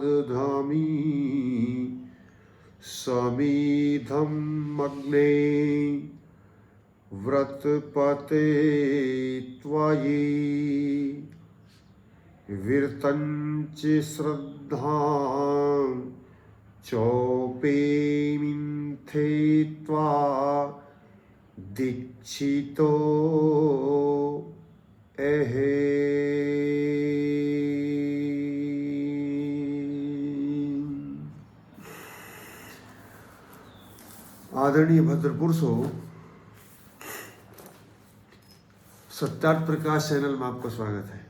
दधामि समिधम् अग्ने व्रतपते त्वयि विरतञ्च श्रद्धां चोपेमिन्थे त्वा दीक्षितो एहे। आदरणीय भद्र पुरुषों, सत्यार्थ प्रकाश चैनल में आपका स्वागत है।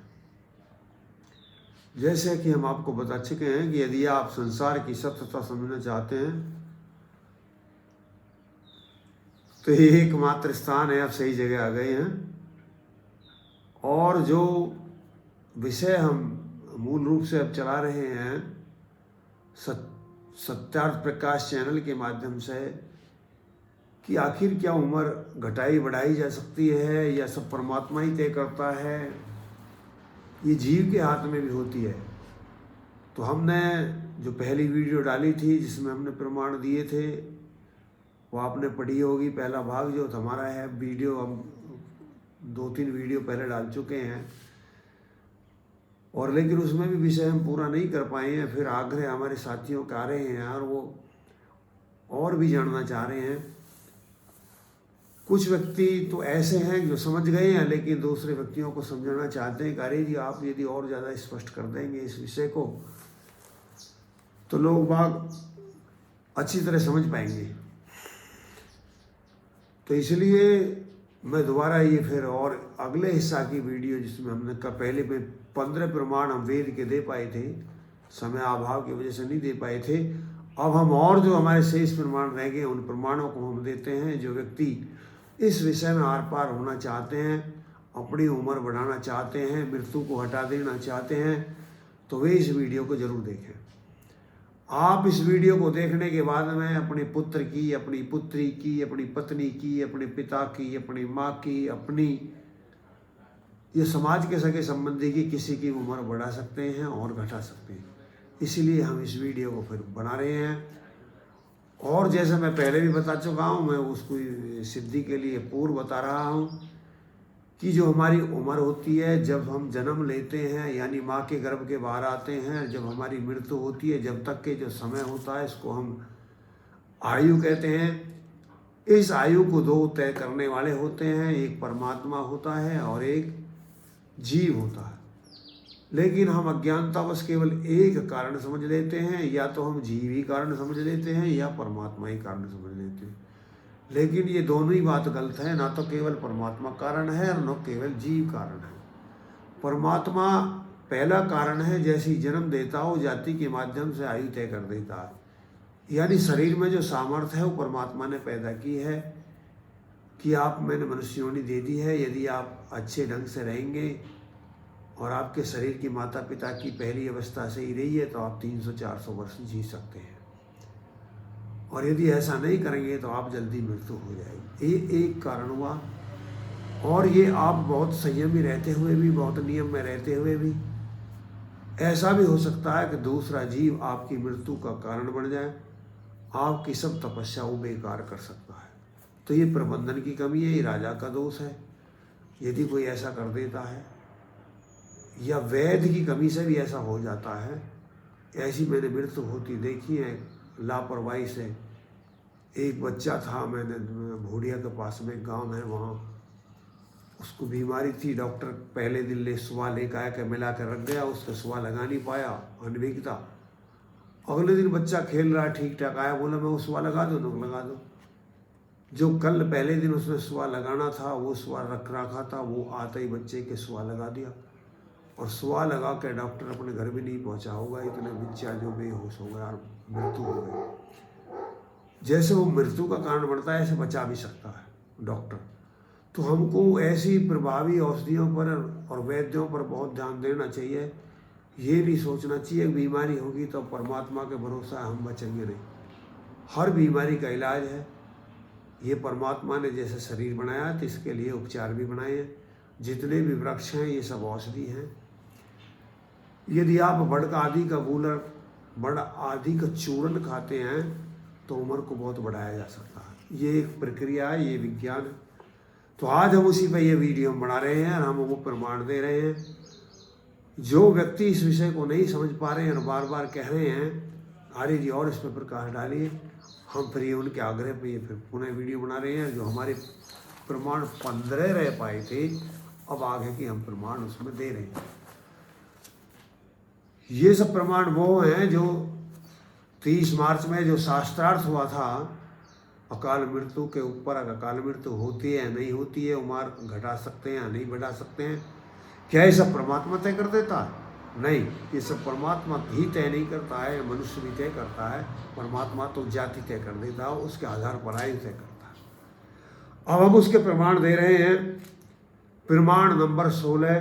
जैसे कि हम आपको बता चुके हैं कि यदि आप संसार की सत्यता समझना चाहते हैं तो एकमात्र स्थान है, आप सही जगह आ गए हैं। और जो विषय हम मूल रूप से अब चला रहे हैं सत्यार्थ प्रकाश चैनल के माध्यम से, कि आखिर क्या उम्र घटाई बढ़ाई जा सकती है या सब परमात्मा ही तय करता है, ये जीव के हाथ में भी होती है। तो हमने जो पहली वीडियो डाली थी जिसमें हमने प्रमाण दिए थे वो आपने पढ़ी होगी। पहला भाग जो हमारा है, वीडियो हम 2-3 वीडियो पहले डाल चुके हैं, और लेकिन उसमें भी विषय हम पूरा नहीं कर पाए हैं। फिर आग्रह हमारे साथियों के आ रहे हैं और वो और भी जानना चाह रहे हैं। कुछ व्यक्ति तो ऐसे हैं जो समझ गए हैं, लेकिन दूसरे व्यक्तियों को समझाना चाहते हैं कि अरे जी आप यदि और ज़्यादा स्पष्ट कर देंगे इस विषय को तो लोग बाग अच्छी तरह समझ पाएंगे। तो इसलिए मैं दोबारा ये फिर और अगले हिस्सा की वीडियो जिसमें हमने पहले में 15 प्रमाण हम वेद के दे पाए थे, समय अभाव की वजह से नहीं दे पाए थे। अब हम और जो हमारे शेष प्रमाण रह गए उन प्रमाणों को हम देते हैं। जो व्यक्ति इस विषय में आर पार होना चाहते हैं, अपनी उम्र बढ़ाना चाहते हैं, मृत्यु को हटा देना चाहते हैं, तो वे इस वीडियो को जरूर देखें। आप इस वीडियो को देखने के बाद में अपने पुत्र की, अपनी पुत्री की, अपनी पत्नी की, अपने पिता की, अपनी माँ की, अपनी ये समाज के सगे संबंधी की किसी की उम्र बढ़ा सकते हैं और घटा सकते हैं। इसीलिए हम इस वीडियो को फिर बना रहे हैं। और जैसे मैं पहले भी बता चुका हूँ, मैं उसको सिद्धि के लिए पूर्व बता रहा हूँ कि जो हमारी उम्र होती है जब हम जन्म लेते हैं, यानी माँ के गर्भ के बाहर आते हैं, जब हमारी मृत्यु होती है, जब तक के जो समय होता है इसको हम आयु कहते हैं। इस आयु को 2 तय करने वाले होते हैं, एक परमात्मा होता है और एक जीव होता है। लेकिन हम अज्ञानतावश केवल एक कारण समझ लेते हैं, या तो हम जीव ही कारण समझ लेते हैं या परमात्मा ही कारण समझ लेते हैं। लेकिन ये दोनों ही बात गलत है। ना तो केवल परमात्मा कारण है और न केवल जीव कारण है। परमात्मा पहला कारण है, जैसी जन्म देता हो जाति के माध्यम से आयु तय कर देता है। यानी शरीर में जो सामर्थ्य है वो परमात्मा ने पैदा की है कि आप मैंने मनुष्य योनि दे दी है। यदि आप अच्छे ढंग से रहेंगे और आपके शरीर की माता पिता की पहली अवस्था से ही रही है तो आप 300-400 वर्ष जी सकते हैं, और यदि ऐसा नहीं करेंगे तो आप जल्दी मृत्यु हो जाएगी। ये एक कारण हुआ। और ये आप बहुत संयमी रहते हुए भी, बहुत नियम में रहते हुए भी, ऐसा भी हो सकता है कि दूसरा जीव आपकी मृत्यु का कारण बन जाए, आपकी सब तपस्या वो बेकार कर सकता है। तो ये प्रबंधन की कमी है, ये राजा का दोष है यदि कोई ऐसा कर देता है, या वैद्य की कमी से भी ऐसा हो जाता है। ऐसी मैंने मृत्यु होती देखी है लापरवाही से। एक बच्चा था, मैंने भोड़िया के पास में गांव है, वहाँ उसको बीमारी थी। डॉक्टर पहले दिन ले सुआ लेकर आया, मिला कर रख गया, उसका सुआ लगा नहीं पाया, अनभिज्ञता। अगले दिन बच्चा खेल रहा ठीक ठाक आया, बोला मैं वो सुआ लगा दो, तो लगा दो। जो कल पहले दिन उसने सुआ लगाना था वो सुआ रख रखा था, वो आते ही बच्चे के सुआ लगा दिया, और सुआ लगा के डॉक्टर अपने घर भी नहीं पहुंचा होगा, इतने बच्चा जो बेहोश हो गया और मृत्यु हो गई। जैसे वो मृत्यु का कारण बनता है ऐसे बचा भी सकता है डॉक्टर। तो हमको ऐसी प्रभावी औषधियों पर और वैद्यों पर बहुत ध्यान देना चाहिए। ये नहीं सोचना चाहिए बीमारी होगी तो परमात्मा के भरोसा हम बचेंगे नहीं। हर बीमारी का इलाज है। ये परमात्मा ने जैसे शरीर बनाया तो इसके लिए उपचार भी बनाए हैं। जितने भी वृक्ष हैं ये सब औषधि हैं। यदि आप बड़का आदि का कूलर बड़ा आदि का चूर्ण खाते हैं तो उम्र को बहुत बढ़ाया जा सकता है। ये एक प्रक्रिया है, ये विज्ञान है। तो आज हम उसी पर ये वीडियो बना रहे हैं और हम वो प्रमाण दे रहे हैं। जो व्यक्ति इस विषय को नहीं समझ पा रहे हैं और बार बार कह रहे हैं आर्य जी और इस पर प्रकाश डालिए, हम फिर ये उनके आग्रह पे ये फिर पुनः वीडियो बना रहे हैं। जो हमारे प्रमाण 15 रह पाए थे, अब आगे की हम प्रमाण उसमें दे रहे हैं। ये सब प्रमाण वो हैं जो 30 मार्च में जो शास्त्रार्थ हुआ था, अकाल मृत्यु के ऊपर अकाल मृत्यु होती है नहीं होती है, उम्र घटा सकते हैं या नहीं बढ़ा सकते हैं, क्या ये सब परमात्मा तय कर देता है? नहीं, ये सब परमात्मा ही तय नहीं करता है, मनुष्य भी तय करता है। परमात्मा तो जाति तय कर देता है, उसके आधार पर आयु तय करता है। अब हम उसके प्रमाण दे रहे हैं। प्रमाण नंबर 16,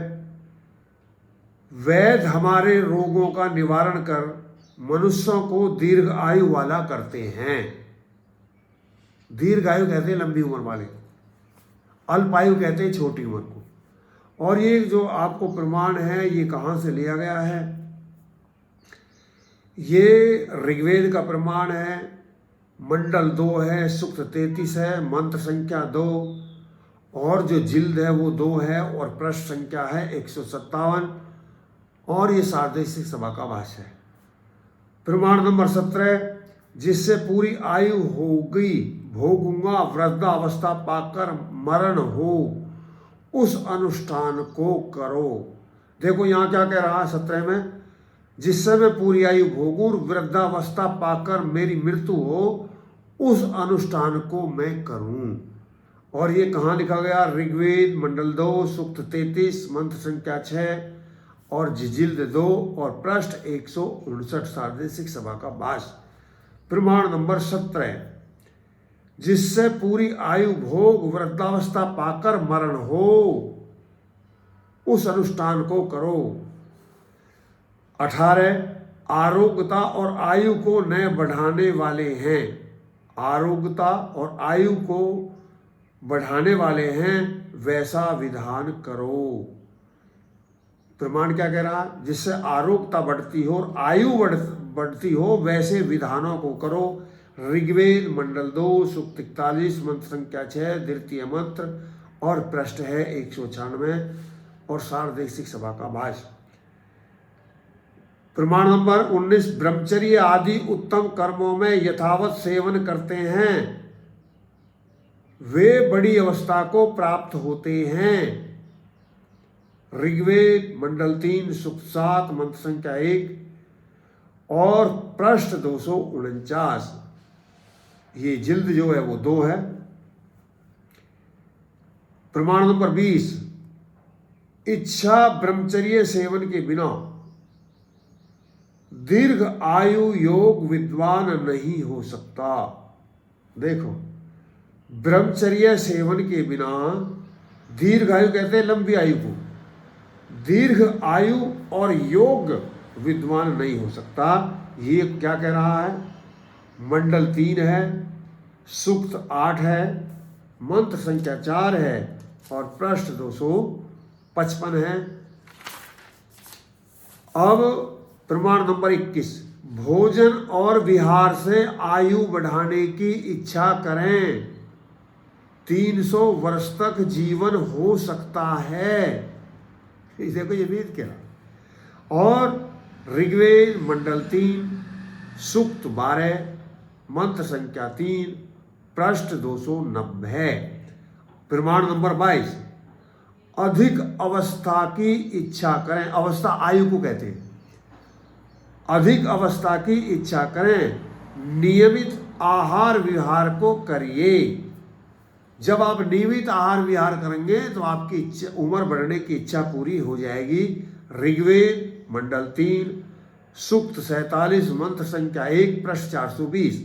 वैद्य हमारे रोगों का निवारण कर मनुष्यों को दीर्घ आयु वाला करते हैं। दीर्घ आयु कहते हैं लंबी उम्र वाले, अल्प आयु कहते हैं छोटी उम्र को। और ये जो आपको प्रमाण है ये कहाँ से लिया गया है? ये ऋग्वेद का प्रमाण है, मंडल 2 है, सूक्त 33 है, मंत्र संख्या 2, और जो जिल्द है वो 2 है, और पृष्ठ संख्या है 157, और ये सार्वदेशिक सभा का भाष्य है। प्रमाण नंबर 17, जिससे पूरी आयु होगी भोगूंगा वृद्धावस्था पाकर मरण हो उस अनुष्ठान को करो। देखो यहाँ क्या कह रहा है 17 में, जिससे मैं पूरी आयु भोगूं वृद्धावस्था पाकर मेरी मृत्यु हो उस अनुष्ठान को मैं करूं। और ये कहाँ लिखा गया? ऋग्वेद मंडल 2 सूक्त 33 मंत्र संख्या 6 और जिल्द 2 और पृष्ठ 159 सार्वदेशिक सभा का भाष्य। प्रमाण नंबर 17, जिससे पूरी आयु भोग वृद्धावस्था पाकर मरण हो उस अनुष्ठान को करो। 18, आरोग्यता और आयु को न बढ़ाने वाले हैं। आरोग्यता और आयु को बढ़ाने वाले हैं वैसा विधान करो। प्रमाण क्या कह रहा? जिससे आरोग्यता बढ़ती हो और आयु बढ़ती हो वैसे विधानों को करो। ऋग्वेद मंडल 2 सूक्त 41 मंत्र संख्या 6 द्वितीय मंत्र और पृष्ठ है 196 और सार्वदेशिक सभा का भाष्य। प्रमाण नंबर 19, ब्रह्मचर्य आदि उत्तम कर्मों में यथावत सेवन करते हैं वे बड़ी अवस्था को प्राप्त होते हैं। ऋग्वेद मंडल 3 सूक्त 7 मंत्र संख्या 1 और पृष्ठ 249। ये जिल्द जो है वो 2 है। प्रमाण नंबर 20, इच्छा ब्रह्मचर्य सेवन के बिना दीर्घ आयु योग विद्वान नहीं हो सकता। देखो, ब्रह्मचर्य सेवन के बिना दीर्घ आयु कहते हैं लंबी आयु को, दीर्घ आयु और योग विद्वान नहीं हो सकता। ये क्या कह रहा है? मंडल 3 है, सूक्त 8 है, मंत्र संख्या 4 है और पृष्ठ 255 है। अब प्रमाण नंबर 21, भोजन और विहार से आयु बढ़ाने की इच्छा करें 300 वर्ष तक जीवन हो सकता है। देखो ये वेद कह रहा। और ऋग्वेद मंडल 3 सूक्त 12 मंत्र संख्या 3 पृष्ठ 290। प्रमाण नंबर 22, अधिक अवस्था की इच्छा करें। अवस्था आयु को कहते हैं। अधिक अवस्था की इच्छा करें, नियमित आहार विहार को करिए। जब आप नियमित आहार विहार करेंगे तो आपकी उम्र बढ़ने की इच्छा पूरी हो जाएगी। ऋग्वेद मंडल 3 सूक्त 47 मंत्र संख्या 1 पृष्ठ 420।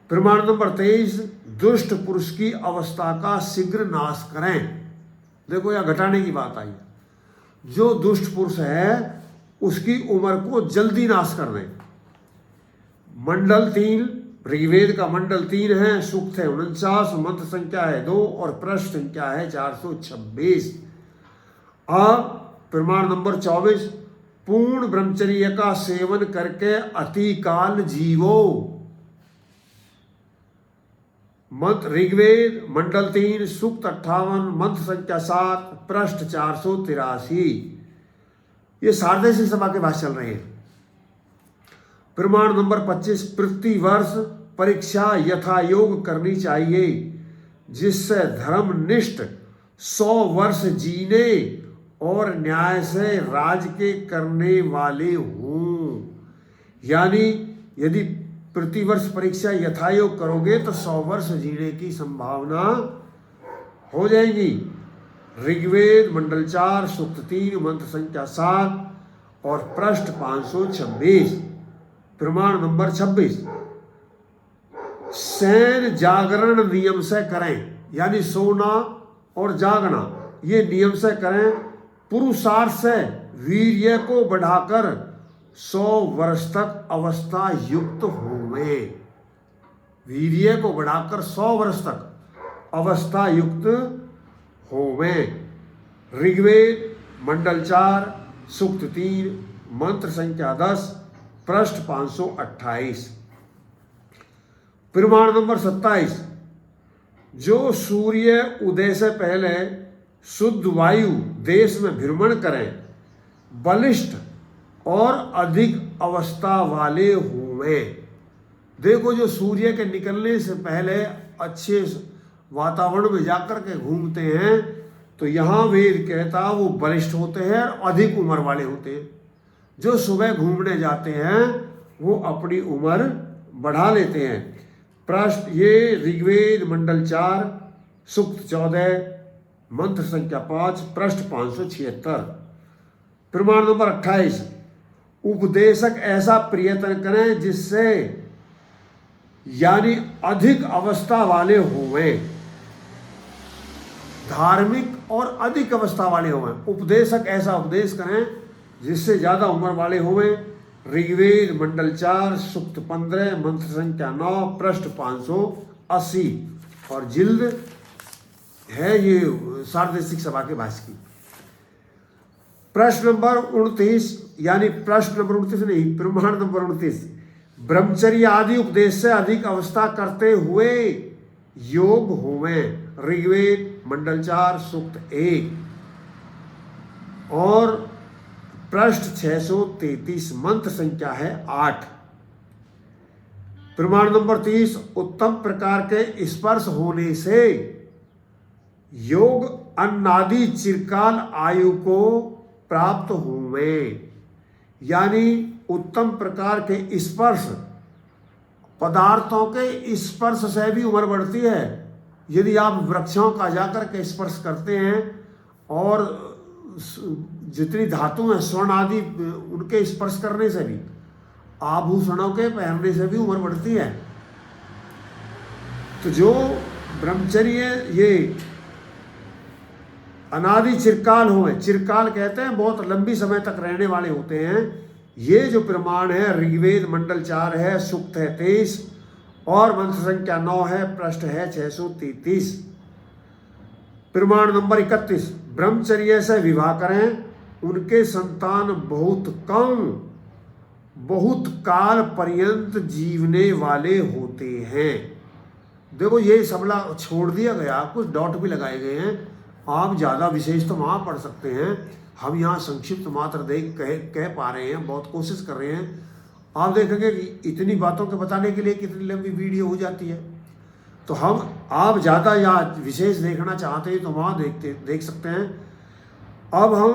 प्रमाण नंबर 23, दुष्ट पुरुष की अवस्था का शीघ्र नाश करें। देखो यह घटाने की बात आई। जो दुष्ट पुरुष है उसकी उम्र को जल्दी नाश कर दें। मंडल 3 ऋग्वेद का मंडल 3 है, सूक्त है 49, मंत्र संख्या है 2 और पृष्ठ संख्या है 426। अब प्रमाण नंबर 24, पूर्ण ब्रह्मचर्य का सेवन करके अति काल जीवो। मंत्र ऋग्वेद मंडल 3 सूक्त 58 मंत्र संख्या 7 पृष्ठ 483। ये सार्वदेशिक सभा के भाषण चल रहे हैं। प्रमाण नंबर 25, प्रति वर्ष परीक्षा यथा योग करनी चाहिए जिससे धर्मनिष्ठ 100 वर्ष जीने और न्याय से राज के करने वाले हों। यानी यदि प्रतिवर्ष परीक्षा यथायोग करोगे तो 100 वर्ष जीने की संभावना हो जाएगी। ऋग्वेद मंडल 4 सूक्त 3 मंत्र संख्या 7 और पृष्ठ 526। प्रमाण नंबर 26, शयन जागरण नियम से करें, यानी सोना और जागना ये नियम से करें। पुरुषार्थ से वीर्य को बढ़ाकर 100 वर्ष तक अवस्था युक्त होवे। वीर्य को बढ़ाकर 100 वर्ष तक अवस्था युक्त होवे। ऋग्वेद मंडल 4 सूक्त 3 मंत्र संख्या 10 पृष्ठ 528। प्रमाण नंबर 27, जो सूर्य उदय से पहले शुद्ध वायु देश में भ्रमण करें बलिष्ठ और अधिक अवस्था वाले हुए। देखो, जो सूर्य के निकलने से पहले अच्छे वातावरण में जाकर के घूमते हैं तो यहाँ वेद कहता वो बलिष्ठ होते हैं और अधिक उम्र वाले होते हैं। जो सुबह घूमने जाते हैं वो अपनी उम्र बढ़ा लेते हैं। प्रश्न ये ऋग्वेद मंडल 4 सूक्त 14 मंत्र संख्या 5 पृष्ठ 576। प्रमाण नंबर 28, उपदेशक ऐसा प्रयत्न करें जिससे यानी अधिक अवस्था वाले होवे। धार्मिक और अधिक अवस्था वाले होवे। उपदेशक ऐसा उपदेश करें जिससे ज्यादा उम्र वाले होवे। ऋग्वेद मंडल 4 सूक्त 15 मंत्र संख्या 9 पृष्ठ 580 और जिल्द है ये सार्वदेशिक सभा के भाष्य की। प्रश्न नंबर 29, यानी प्रश्न नंबर 29 नहीं, प्रमाण नंबर 29, ब्रह्मचर्य आदि उपदेश से अधिक अवस्था करते हुए योग होवे। ऋग्वेद मंडल 4 सूक्त 1 और पृष्ठ 633 मंत्र संख्या है 8। प्रमाण नंबर 30, उत्तम प्रकार के स्पर्श होने से योग अन्नादि चिरकाल आयु को प्राप्त हुए। यानी उत्तम प्रकार के स्पर्श, पदार्थों के स्पर्श से भी उम्र बढ़ती है। यदि आप वृक्षों का जाकर के स्पर्श करते हैं और जितनी धातु है स्वर्ण आदि उनके स्पर्श करने से भी, आभूषणों के पहनने से भी उम्र बढ़ती है। तो जो ब्रह्मचर्य ये अनादि चिरकाल हुए, चिरकाल कहते हैं बहुत लंबी समय तक रहने वाले होते हैं। ये जो प्रमाण है ऋग्वेद मंडल 4 है सूक्त है 23 और मंत्र संख्या 9 है पृष्ठ है 633। प्रमाण नंबर 31, ब्रह्मचर्य से विवाह करें, उनके संतान बहुत काल पर्यंत जीवने वाले होते हैं। देखो ये सबला छोड़ दिया गया, कुछ डॉट भी लगाए गए हैं। आप ज़्यादा विशेष तो वहाँ पढ़ सकते हैं, हम यहाँ संक्षिप्त मात्र कह पा रहे हैं, बहुत कोशिश कर रहे हैं। आप देखेंगे कि इतनी बातों के बताने के लिए कितनी लंबी वीडियो हो जाती है। तो आप ज़्यादा या विशेष देखना चाहते हैं तो वहाँ देख सकते हैं। अब हम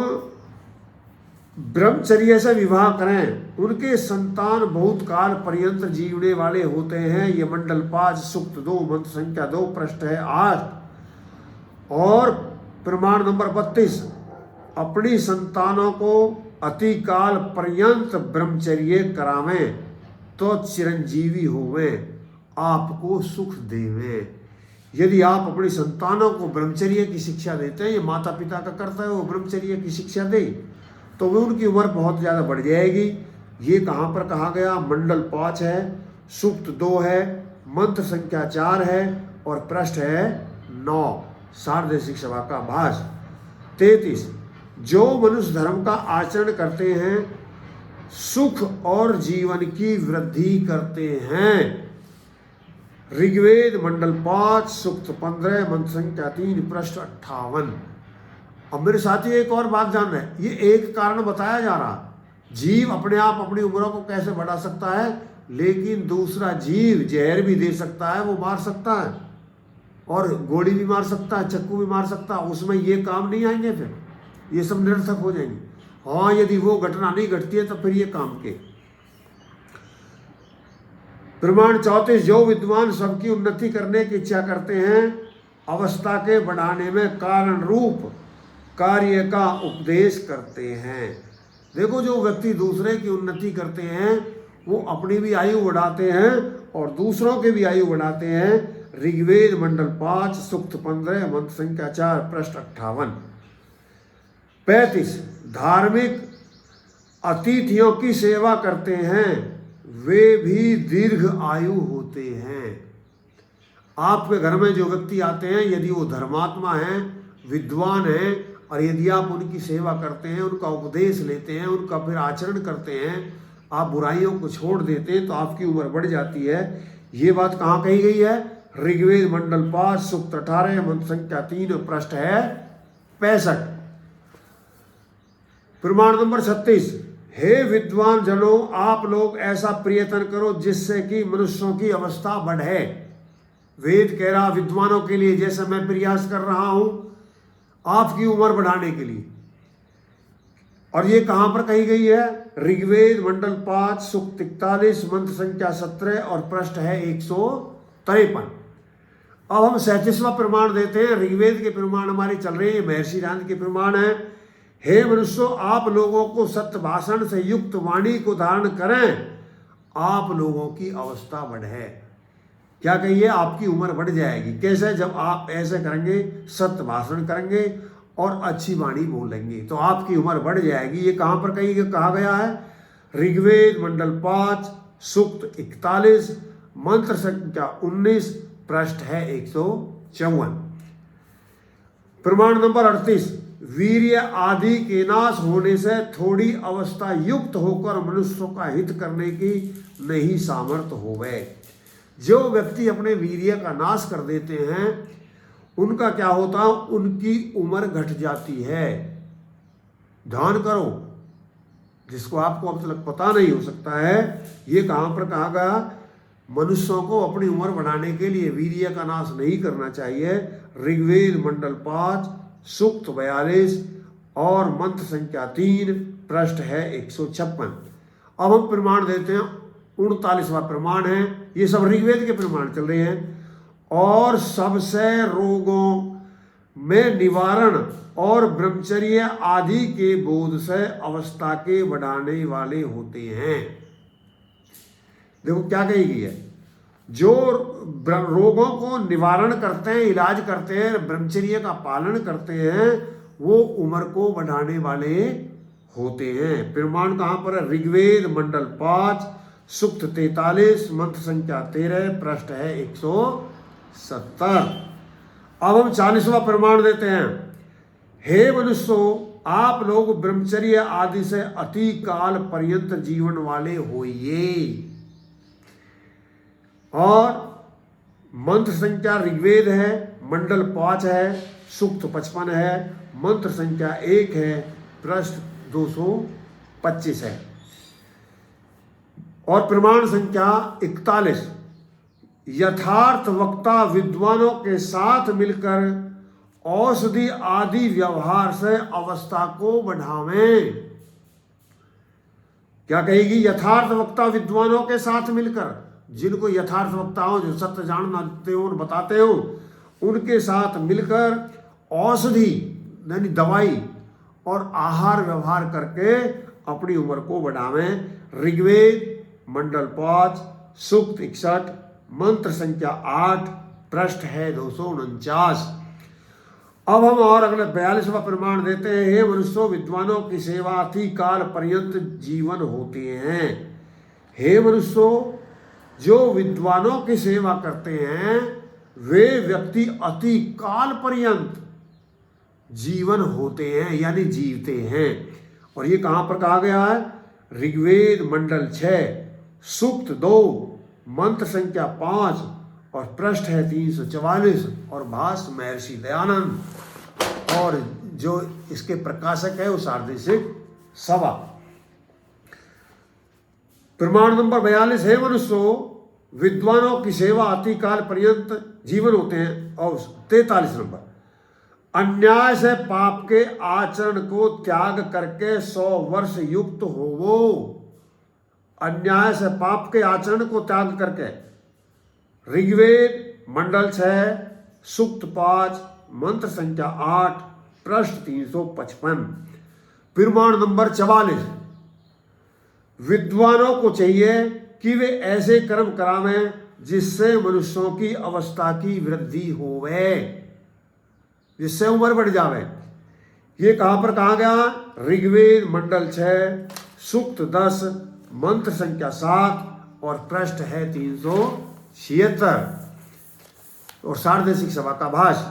ब्रह्मचर्य से विवाह करें, उनके संतान बहुत काल पर्यंत जीवने वाले होते हैं। ये मंडल 5 सूक्त 2 मंत्र संख्या 2 पृष्ठ है 8। और प्रमाण नंबर 32, अपनी संतानों को अति काल पर्यंत ब्रह्मचर्य करावें तो चिरंजीवी होवे, आपको सुख देवे। यदि आप अपनी संतानों को ब्रह्मचर्य की शिक्षा देते हैं, ये माता पिता का कर्तव्य है वो ब्रह्मचर्य की शिक्षा दे, तो वे उनकी उम्र बहुत ज़्यादा बढ़ जाएगी। ये कहाँ पर कहा गया? मंडल 5 है, सूक्त 2 है, मंत्र संख्या 4 है और पृष्ठ है 9, सार्वदेशिक सभा का भाष्य। 33, जो मनुष्य धर्म का आचरण करते हैं सुख और जीवन की वृद्धि करते हैं। ऋग्वेद मंडल 5 सूक्त 15 मंत्र संख्या 3 पृष्ठ 58। अब मेरे साथी एक और बात जान रहे हैं, ये एक कारण बताया जा रहा, जीव अपने आप अपनी उम्रों को कैसे बढ़ा सकता है, लेकिन दूसरा जीव जहर भी दे सकता है, वो मार सकता है, और गोली भी मार सकता है, चक्कू भी मार सकता है, उसमें ये काम नहीं आएंगे, फिर ये सब निरर्थक हो जाएंगे। हाँ, यदि वो घटना नहीं घटती है तो फिर ये काम के। प्रमाण 34, जो विद्वान सबकी उन्नति करने की इच्छा करते हैं, अवस्था के बढ़ाने में कारण रूप कार्य का उपदेश करते हैं। देखो, जो व्यक्ति दूसरे की उन्नति करते हैं वो अपनी भी आयु बढ़ाते हैं और दूसरों की भी आयु बढ़ाते हैं। ऋग्वेद मंडल 5 सूक्त 15 मंत्र संख्या 4 पृष्ठ 58। 35, धार्मिक अतिथियों की सेवा करते हैं, वे भी दीर्घ आयु होते हैं। आपके घर में जो व्यक्ति आते हैं, यदि वो धर्मात्मा हैं, विद्वान हैं, और यदि आप उनकी सेवा करते हैं, उनका उपदेश लेते हैं, उनका फिर आचरण करते हैं, आप बुराइयों को छोड़ देते हैं, तो आपकी उम्र बढ़ जाती है। ये बात कहाँ कही गई है? ऋग्वेद मंडल 5 सूक्त 18 मंत्र संख्या 3 पृष्ठ है 65। प्रमाण नंबर 36, हे विद्वान जनों, आप लोग ऐसा प्रयत्न करो जिससे कि मनुष्यों की अवस्था बढ़े। वेद कह रहा विद्वानों के लिए, जैसे मैं प्रयास कर रहा हूं आपकी उम्र बढ़ाने के लिए। और ये कहां पर कही गई है? ऋग्वेद मंडल 5 सूक्त 41 मंत्र संख्या 17 और पृष्ठ है 153। अब हम 37वां प्रमाण देते हैं। ऋग्वेद के प्रमाण हमारे चल रहे हैं, महर्षि रांद के प्रमाण है। हे मनुष्यों, आप लोगों को सत्य भाषण से युक्त वाणी को धारण करें, आप लोगों की अवस्था बढ़े। क्या कहिए? आपकी उम्र बढ़ जाएगी। कैसे? जब आप ऐसे करेंगे, सत्य भाषण करेंगे और अच्छी वाणी बोलेंगे, तो आपकी उम्र बढ़ जाएगी। ये कहां पर कहा गया है? ऋग्वेद मंडल 5 सूक्त 41 मंत्र संख्या 19 पृष्ठ है 154। प्रमाण नंबर 38, वीर्य आदि के नाश होने से थोड़ी अवस्था युक्त होकर मनुष्यों का हित करने की नहीं सामर्थ्य होवे। जो व्यक्ति अपने वीर्य का नाश कर देते हैं, उनका क्या होता है? उनकी उम्र घट जाती है। ध्यान करो, जिसको आपको अब तक पता नहीं हो सकता है, ये कहां पर कहा गया? मनुष्यों को अपनी उम्र बढ़ाने के लिए वीर्य का नाश नहीं करना चाहिए। ऋग्वेद मंडल 5 सूक्त 42 और मंत्र संख्या 3 पृष्ठ है 156। अब हम प्रमाण देते हैं। 39वां प्रमाण है, ये सब ऋग्वेद के प्रमाण चल रहे हैं। और सबसे रोगों में निवारण और ब्रह्मचर्य आदि के बोध से अवस्था के बढ़ाने वाले होते हैं। देखो क्या कही गई है? जो रोगों को निवारण करते हैं, इलाज करते हैं, ब्रह्मचर्य का पालन करते हैं, वो उम्र को बढ़ाने वाले होते हैं। प्रमाण कहां पर है? ऋग्वेद मंडल 5 सूक्त 43 मंत्र संख्या 13 पृष्ठ है 170। अब हम 40वां प्रमाण देते हैं। हे मनुष्यों, आप लोग ब्रह्मचर्य आदि से अति काल पर्यंत जीवन वाले होइए। और मंत्र संख्या ऋग्वेद है, मंडल 5 है, सूक्त 55 है, मंत्र संख्या 1 है, पृष्ठ 225 है। और प्रमाण संख्या 41, यथार्थ वक्ता विद्वानों के साथ मिलकर औषधि आदि व्यवहार से अवस्था को बढ़ावें। क्या कहेगी? यथार्थ वक्ता विद्वानों के साथ मिलकर, जिनको यथार्थ वक्ता हो, जो सत्य जानते हो और बताते हो, उनके साथ मिलकर औषधि यानी दवाई और आहार व्यवहार करके अपनी उम्र को बढ़ावें। ऋग्वेद मंडल 5 सूक्त 61 मंत्र संख्या 8 पृष्ठ है 249। अब हम और अगले 42वां प्रमाण देते हैं। हे मनुष्यों, विद्वानों की सेवा अति काल पर्यंत जीवन होते हैं। हे मनुष्यों, जो विद्वानों की सेवा करते हैं, वे व्यक्ति अति काल पर्यंत जीवन होते हैं, यानी जीवते हैं। और ये कहां पर कहा गया है? ऋग्वेद मंडल 6 सूक्त 2 मंत्र संख्या 5 और पृष्ठ है 344 और भाष्य महर्षि दयानंद और जो इसके प्रकाशक है वो सार्वदेशिक सभा। प्रमाण नंबर 42 है मनुष्यों विद्वानों की सेवा अतिकाल पर्यंत जीवन होते हैं। और 43 नंबर अन्याय से पाप के आचरण को त्याग करके 100 वर्ष युक्त होवो। अन्याय से पाप के आचरण को त्याग करके ऋग्वेद मंडल 6 सूक्त 5 मंत्र संख्या 8 पृष्ठ 355। प्रमाण नंबर 44 विद्वानों को चाहिए कि वे ऐसे कर्म करावें जिससे मनुष्यों की अवस्था की वृद्धि होवे, जिससे उम्र बढ़ जावे। ये कहां पर कहा गया? ऋग्वेद मंडल 6 सूक्त 10 मंत्र संख्या 7 और पृष्ठ है 376 और सार्वदेशिक सभा का भाष्य।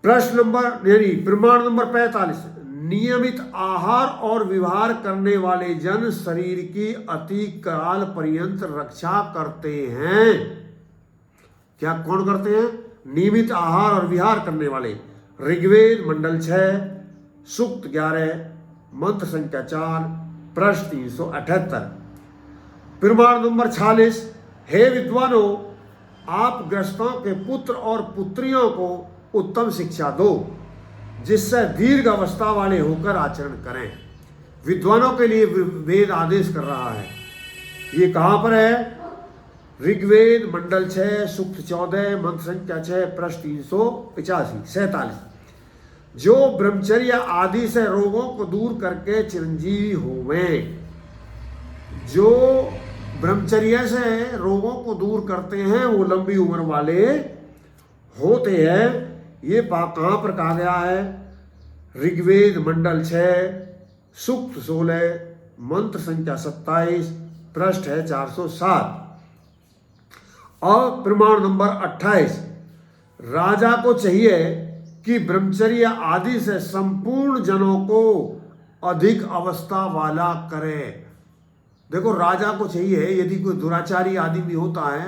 प्रश्न नंबर यानी प्रमाण नंबर 45 नियमित आहार और विहार करने वाले जन शरीर की अति काल पर्यंत रक्षा करते हैं। क्या कौन करते हैं? नियमित आहार और विहार करने वाले। ऋग्वेद मंडल 6 सूक्त 11 मंत्र संख्या 4 पृष्ठ 378। प्रमाण नंबर 46 हे विद्वानों आप गृहस्थों के पुत्र और पुत्रियों को उत्तम शिक्षा दो जिससे दीर्घ अवस्था वाले होकर आचरण करें। विद्वानों के लिए वेद आदेश कर रहा है। ये कहां पर है? ऋग्वेद मंडल 6 सूक्त 14 मंत्र संख्या 6 पृष्ठ 385-47। जो ब्रह्मचर्य आदि से रोगों को दूर करके चिरंजीवी होवें। जो ब्रह्मचर्य से रोगों को दूर करते हैं वो लंबी उम्र वाले होते हैं। ये कहां पर कहा गया है? ऋग्वेद मंडल 6 सूक्त 16 मंत्र संख्या 27 पृष्ठ है 407। और प्रमाण नंबर 28 राजा को चाहिए कि ब्रह्मचर्य आदि से संपूर्ण जनों को अधिक अवस्था वाला करे। देखो राजा को चाहिए यदि कोई दुराचारी आदमी होता है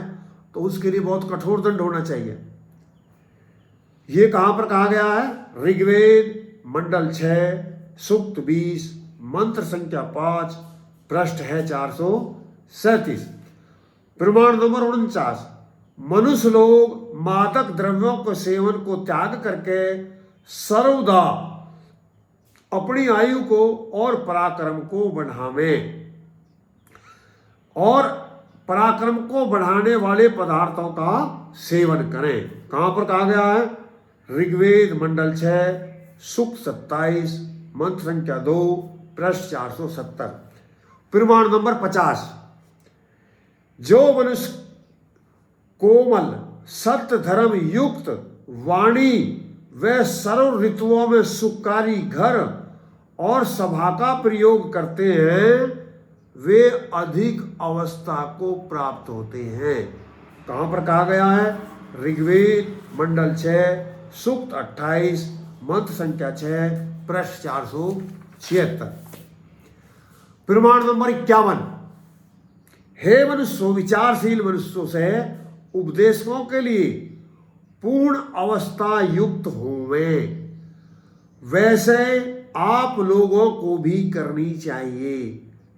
तो उसके लिए बहुत कठोर दंड होना चाहिए। ये कहां पर कहा गया है? ऋग्वेद मंडल 6 सूक्त 20 मंत्र संख्या 5 पृष्ठ है 437। प्रमाण नंबर 49 मनुष्य लोग मादक द्रव्यों के सेवन को त्याग करके सर्वदा अपनी आयु को और पराक्रम को बढ़ावें और पराक्रम को बढ़ाने वाले पदार्थों का सेवन करें। कहां पर कहा गया है? ऋग्वेद मंडल 6 सूक्त 27 मंत्र संख्या 2 पृष्ठ 470। प्रमाण नंबर 50 जो मनुष्य कोमल सत्य धर्म युक्त वाणी व सर्व ऋतुओं में सुखकारी घर और सभा का प्रयोग करते हैं वे अधिक अवस्था को प्राप्त होते हैं। कहां पर कहा गया है? ऋग्वेद मंडल 6 सूक्त 28 मंत्र संख्या 6 पृष्ठ 476। प्रमाण नंबर 51 हे मनुष्यों विचारशील मनुष्यों से उपदेशकों के लिए पूर्ण अवस्था युक्त होवे वैसे आप लोगों को भी करनी चाहिए।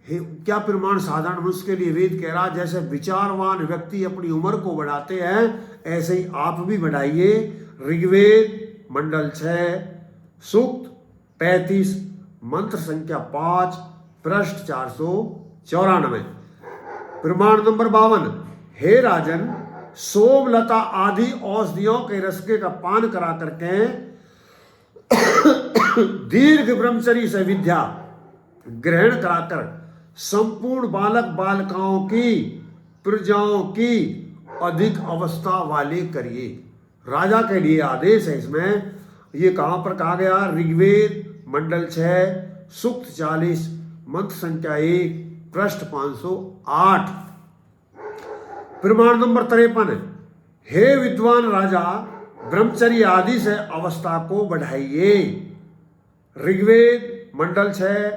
क्या प्रमाण साधारण मनुष्य के लिए वेद कह रहा जैसे विचारवान व्यक्ति अपनी उम्र को बढ़ाते हैं ऐसे ही आप भी बढ़ाइए। ऋग्वेद मंडल 6 सूक्त 35 मंत्र संख्या 5 पृष्ठ 494। प्रमाण नंबर 52 हे राजन सोमलता आदि औषधियों के रसके का पान करा करके दीर्घ ब्रह्मचर्य से विद्या ग्रहण कराकर संपूर्ण बालक बालिकाओं की प्रजाओं की अधिक अवस्था वाले करिए। राजा के लिए आदेश है इसमें। ये कहां पर कहा गया? ऋग्वेद मंडल 6 सूक्त 40 मंत्र संख्या 1 पृष्ठ 508। प्रमाण नंबर 53 हे विद्वान राजा ब्रह्मचर्य आदि से अवस्था को बढ़ाइए। ऋग्वेद मंडल 6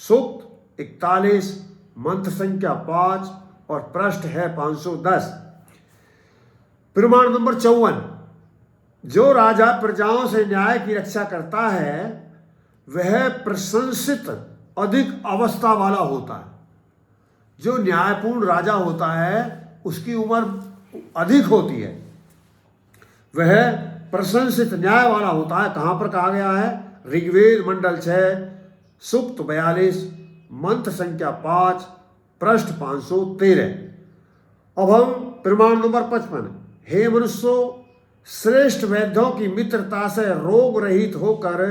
सूक्त 541, मंत्र संख्या 5 और पृष्ठ है 510। प्रमाण नंबर 54, जो राजा प्रजाओं से न्याय की रक्षा करता है वह प्रशंसित अधिक अवस्था वाला होता है। जो न्यायपूर्ण राजा होता है उसकी उम्र अधिक होती है, वह प्रशंसित न्याय वाला होता है। कहां पर कहा गया है? ऋग्वेद मंडल 6 सूक्त 42 मंत्र संख्या 5 पृष्ठ 513। अब हम प्रमाण नंबर 55, हे मनुष्यों, श्रेष्ठ वैद्यों की मित्रता से रोग रहित होकर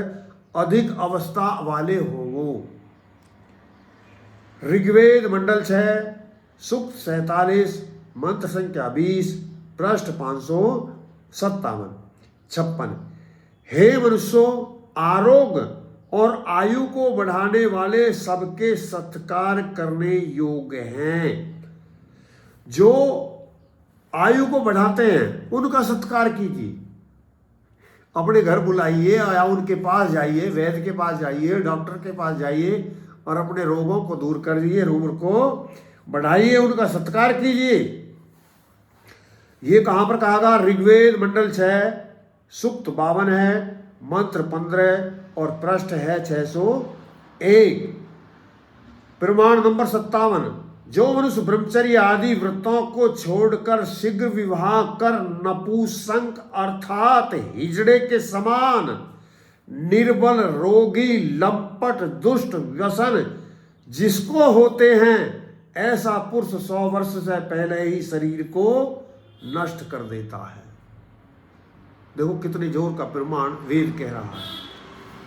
अधिक अवस्था वाले होवो। ऋग्वेद मंडल 6 सूक्त 47 मंत्र संख्या 20 पृष्ठ 557-56। हे मनुष्यों, आरोग्य और आयु को बढ़ाने वाले सबके सत्कार करने योग्य हैं। जो आयु को बढ़ाते हैं उनका सत्कार कीजिए। अपने घर बुलाइए या उनके पास जाइए, वैद्य के पास जाइए, डॉक्टर के पास जाइए और अपने रोगों को दूर करिए, उम्र को बढ़ाइए, उनका सत्कार कीजिए। ये कहां पर कहा गया? ऋग्वेद मंडल 6 सूक्त 52 है, मंत्र 15 और पृष्ठ है 601। प्रमाण नंबर 57, जो मनुष्य ब्रह्मचर्य आदि व्रतों को छोड़कर शीघ्र विवाह कर नपुंसक अर्थात हिजड़े के समान निर्बल, रोगी, लंपट, दुष्ट, व्यसन जिसको होते हैं, ऐसा पुरुष 100 वर्ष से पहले ही शरीर को नष्ट कर देता है। देखो कितने जोर का प्रमाण वेद कह रहा है।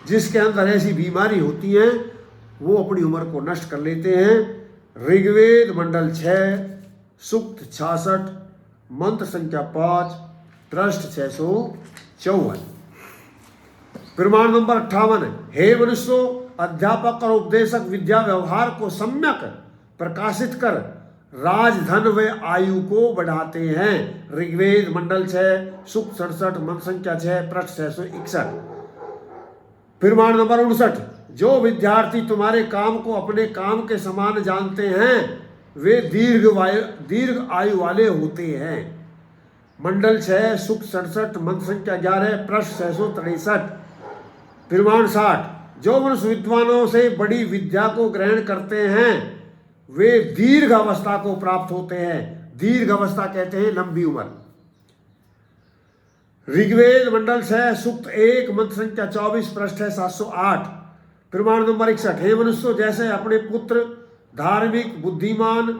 जिसके अंदर ऐसी बीमारी होती है वो अपनी उम्र को नष्ट कर लेते हैं। ऋग्वेद मंडल 6 सूक्त 66 मंत्र संख्या 5 पृष्ठ 654। प्रमाण नंबर 58, हे मनुष्यों, अध्यापक और उपदेशक विद्या व्यवहार को सम्यक प्रकाशित कर राजधन व आयु को बढ़ाते हैं। ऋग्वेद मंडल 6 सूक्त 67 मंत्र संख्या 6 पृष्ठ 661। प्रमाण नंबर 59, जो विद्यार्थी तुम्हारे काम को अपने काम के समान जानते हैं वे दीर्घ आयु वाले होते हैं। मंडल 6 सूक्त 67 मंत्र संख्या 11 पृष्ठ 663। प्रमाण 60, जो मनुष्य विद्वानों से बड़ी विद्या को ग्रहण करते हैं वे दीर्घ अवस्था को प्राप्त होते हैं। दीर्घ अवस्था कहते हैं लंबी उम्र। ऋग्वेद मंडल 6 सूक्त 1 मंत्र संख्या 24 पृष्ठ है 708। प्रमाण नंबर 61, हे मनुष्यों, जैसे अपने पुत्र धार्मिक, बुद्धिमान,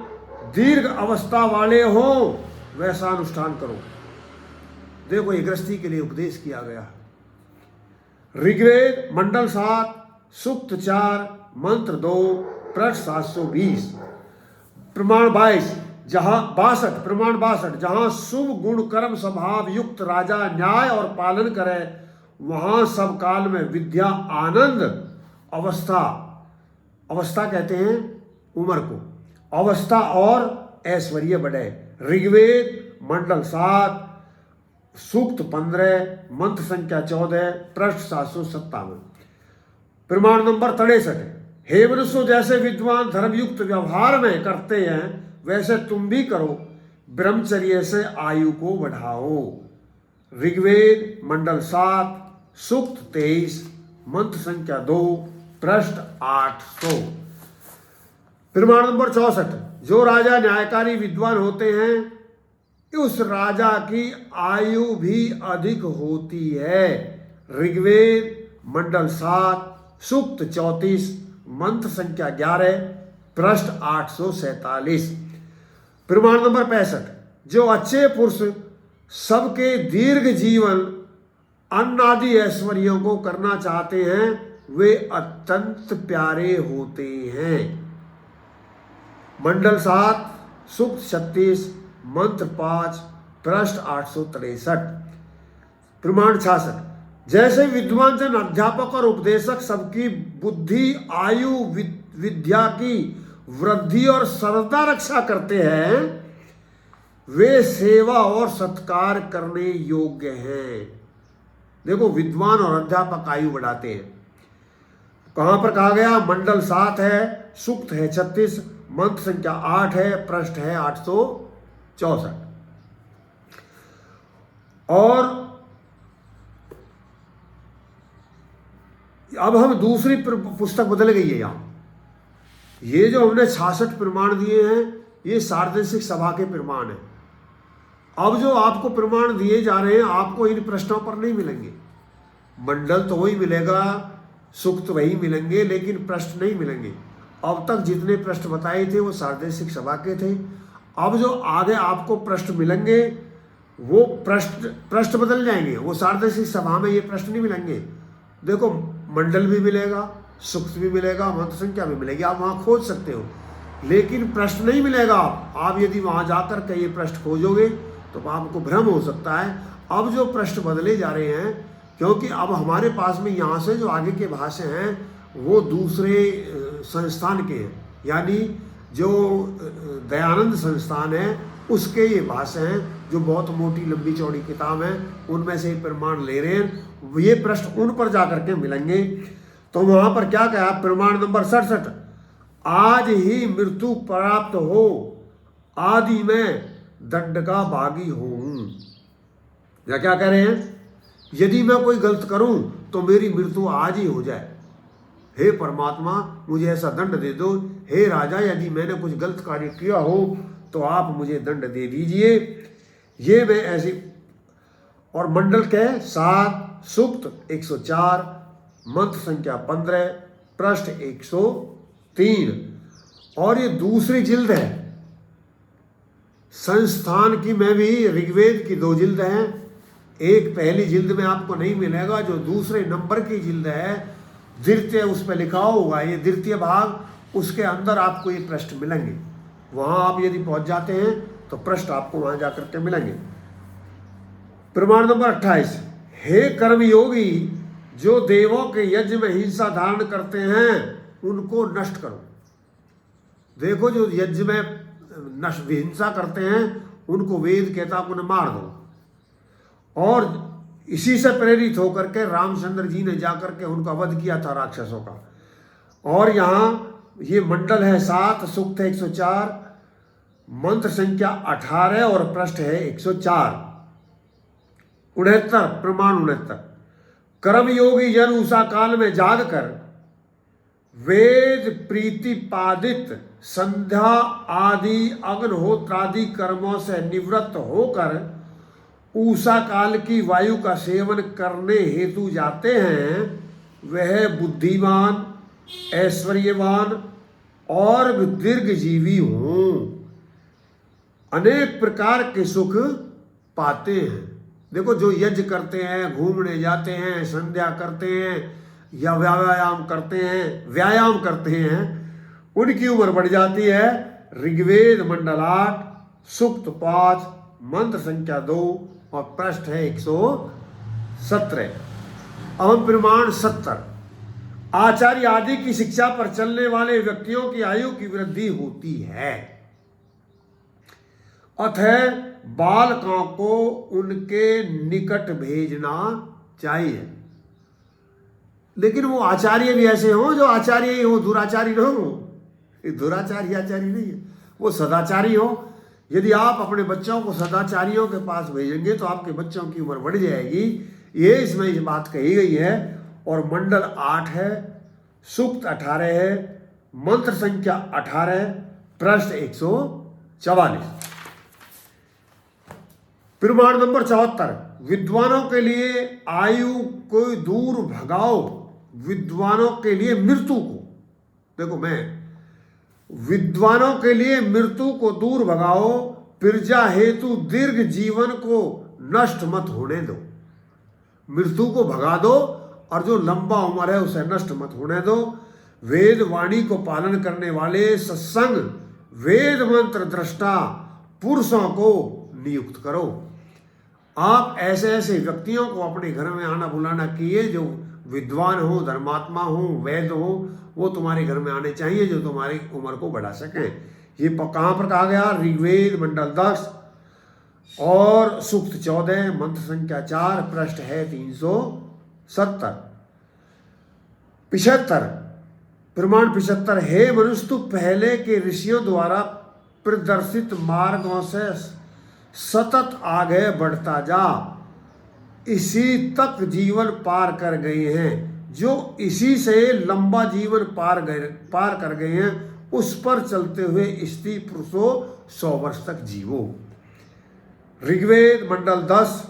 दीर्घ अवस्था वाले हो वैसा अनुष्ठान करो। देखो ये गृहस्थी के लिए उपदेश किया गया। ऋग्वेद मंडल 7 सूक्त 4 मंत्र 2 पृष्ठ 720। प्रमाण 22, प्रमाण 62, जहां शुभ गुण कर्म स्वभाव युक्त राजा न्याय और पालन करे वहां सब काल में विद्या आनंद अवस्था कहते हैं उम्र को, अवस्था और ऐश्वर्य बढ़े। ऋग्वेद मंडल 7 सूक्त 15 मंत्र संख्या 14 पृष्ठ 757। प्रमाण नंबर 63, हे मनुष्यों, जैसे विद्वान धर्मयुक्त व्यवहार में करते हैं वैसे तुम भी करो, ब्रह्मचर्य से आयु को बढ़ाओ। ऋग्वेद मंडल 7 सूक्त 23 मंत्र संख्या 2 पृष्ठ 800। प्रमाण नंबर 64, जो राजा न्यायकारी विद्वान होते हैं उस राजा की आयु भी अधिक होती है। ऋग्वेद मंडल 7 सूक्त 34 मंत्र संख्या 11 पृष्ठ 847। प्रमाण नंबर 65, जो अच्छे पुरुष सबके दीर्घ जीवन अन्न आदि ऐश्वर्यों को करना चाहते हैं वे अत्यंत प्यारे होते हैं। मंडल 7 सूक्त 36 मंत्र 5 पृष्ठ 863। प्रमाण 66, जैसे विद्वान जन अध्यापक और उपदेशक सबकी बुद्धि, आयु, विद्या की वृद्धि और सर्वदा रक्षा करते हैं वे सेवा और सत्कार करने योग्य हैं। देखो विद्वान और अध्यापक आयु बढ़ाते हैं। कहां पर कहा गया? मंडल 7 है, सूक्त है 36, मंत्र संख्या 8 है, पृष्ठ है 864। और अब हम दूसरी पुस्तक बदल गई है यहां। ये जो हमने 66 प्रमाण दिए हैं ये सार्वदेशिक सभा के प्रमाण हैं। अब जो आपको प्रमाण दिए जा रहे हैं आपको इन प्रश्नों पर नहीं मिलेंगे। मंडल तो वही मिलेगा, सूक्त वही मिलेंगे, लेकिन प्रश्न नहीं मिलेंगे। अब तक जितने प्रश्न बताए थे वो सार्वदेशिक सभा के थे। अब जो आगे आपको प्रश्न मिलेंगे वो प्रश्न बदल जाएंगे। वो सार्वदेशिक सभा में ये प्रश्न नहीं मिलेंगे। देखो मंडल भी मिलेगा, सूक्त भी मिलेगा, मंत्र संख्या भी मिलेगी, आप वहाँ खोज सकते हो, लेकिन प्रश्न नहीं मिलेगा। आप यदि वहाँ जाकर के ये प्रश्न खोजोगे तो आपको भ्रम हो सकता है। अब जो प्रश्न बदले जा रहे हैं, क्योंकि अब हमारे पास में यहाँ से जो आगे के भाष्य हैं वो दूसरे संस्थान के हैं, यानी जो दयानंद संस्थान है उसके ये भाष्य हैं, जो बहुत मोटी लंबी चौड़ी किताब है, उनमें से प्रमाण ले रहे हैं। ये प्रश्न उन पर जाकर के मिलेंगे। तो वहां पर क्या कहा? प्रमाण नंबर 67, आज ही मृत्यु प्राप्त हो, आदि में दंड का भागी हूं। या क्या कह रहे हैं? यदि मैं कोई गलत करूं तो मेरी मृत्यु आज ही हो जाए। हे परमात्मा मुझे ऐसा दंड दे दो। हे राजा यदि मैंने कुछ गलत कार्य किया हो तो आप मुझे दंड दे दीजिए। ये मैं ऐसी। और मंडल के 7, सूक्त 104, मंत्र संख्या 15, पृष्ठ 103। और ये दूसरी जिल्द है संस्थान की में भी ऋग्वेद की 2 जिल्द हैं। एक पहली जिल्द में आपको नहीं मिलेगा, जो दूसरे नंबर की जिल्द है, द्वितीय उस पर लिखा होगा, ये द्वितीय भाग, उसके अंदर आपको ये प्रश्न मिलेंगे। वहां आप यदि पहुंच जाते हैं तो प्रश्न आपको वहां जाकर के मिलेंगे। प्रमाण नंबर 28, हे कर्मयोगी जो देवों के यज्ञ में हिंसा धारण करते हैं उनको नष्ट करो। देखो जो यज्ञ में हिंसा करते हैं उनको वेद कहता है उन्हें मार दो। और इसी से प्रेरित होकर के रामचंद्र जी ने जाकर के उनका वध किया था राक्षसों का। और यहाँ ये मंडल है 7, सूक्त है 104, मंत्र संख्या 18 और पृष्ठ है 104। 69 प्रमाण 69, कर्मयोगी जन उषा काल में जाग कर वेद प्रीतिपादित संध्या आदि अग्निहोत्रादि कर्मों से निवृत्त होकर उषा काल की वायु का सेवन करने हेतु जाते हैं, वह बुद्धिमान, ऐश्वर्यवान और दीर्घजीवी हों, अनेक प्रकार के सुख पाते हैं। देखो जो यज्ञ करते हैं, घूमने जाते हैं, संध्या करते हैं या व्यायाम करते हैं, उनकी उम्र बढ़ जाती है। ऋग्वेद मंडल 8, सूक्त 5, मंत्र संख्या 2 और पृष्ठ है 117। अब प्रमाण 70, आचार्य आदि की शिक्षा पर चलने वाले व्यक्तियों की आयु की वृद्धि होती है, अतः बालकों को उनके निकट भेजना चाहिए। लेकिन वो आचार्य भी ऐसे हो जो आचार्य ही हो, दुराचारी न हो। दुराचारी आचार्य नहीं है, वो सदाचारी हो। यदि आप अपने बच्चों को सदाचारियों के पास भेजेंगे तो आपके बच्चों की उम्र बढ़ जाएगी। ये इसमें ये बात कही गई है। और मंडल 8 है, सूक्त 18 है, मंत्र संख्या 18, पृष्ठ 144। प्रमाण नंबर 74, विद्वानों के लिए आयु को दूर भगाओ, विद्वानों के लिए मृत्यु को, देखो मैं विद्वानों के लिए मृत्यु को दूर भगाओ, प्रजा हेतु दीर्घ जीवन को नष्ट मत होने दो। मृत्यु को भगा दो और जो लंबा उम्र है उसे नष्ट मत होने दो। वेद वाणी को पालन करने वाले सत्संग वेद मंत्र दृष्टा पुरुषों को नियुक्त करो। आप ऐसे ऐसे व्यक्तियों को अपने घर में आना बुलाना किए जो विद्वान हो, धर्मात्मा हो, वैद हो, वो तुम्हारे घर में आने चाहिए, जो तुम्हारी उम्र को बढ़ा सकें। ये कहाँ पर कहा गया? ऋग्वेद मंडल 10 और सूक्त 14, मंत्र संख्या 4, पृष्ठ है 370। 75, प्रमाण 75, हे मनुष्य तू पहले के ऋषियों द्वारा प्रदर्शित मार्गों से सतत आगे बढ़ता जा, इसी तक जीवन पार कर गए हैं। जो इसी से लंबा जीवन पार कर गए हैं, उस पर चलते हुए स्त्री पुरुषों 100 वर्ष तक जीवो। ऋग्वेद मंडल 10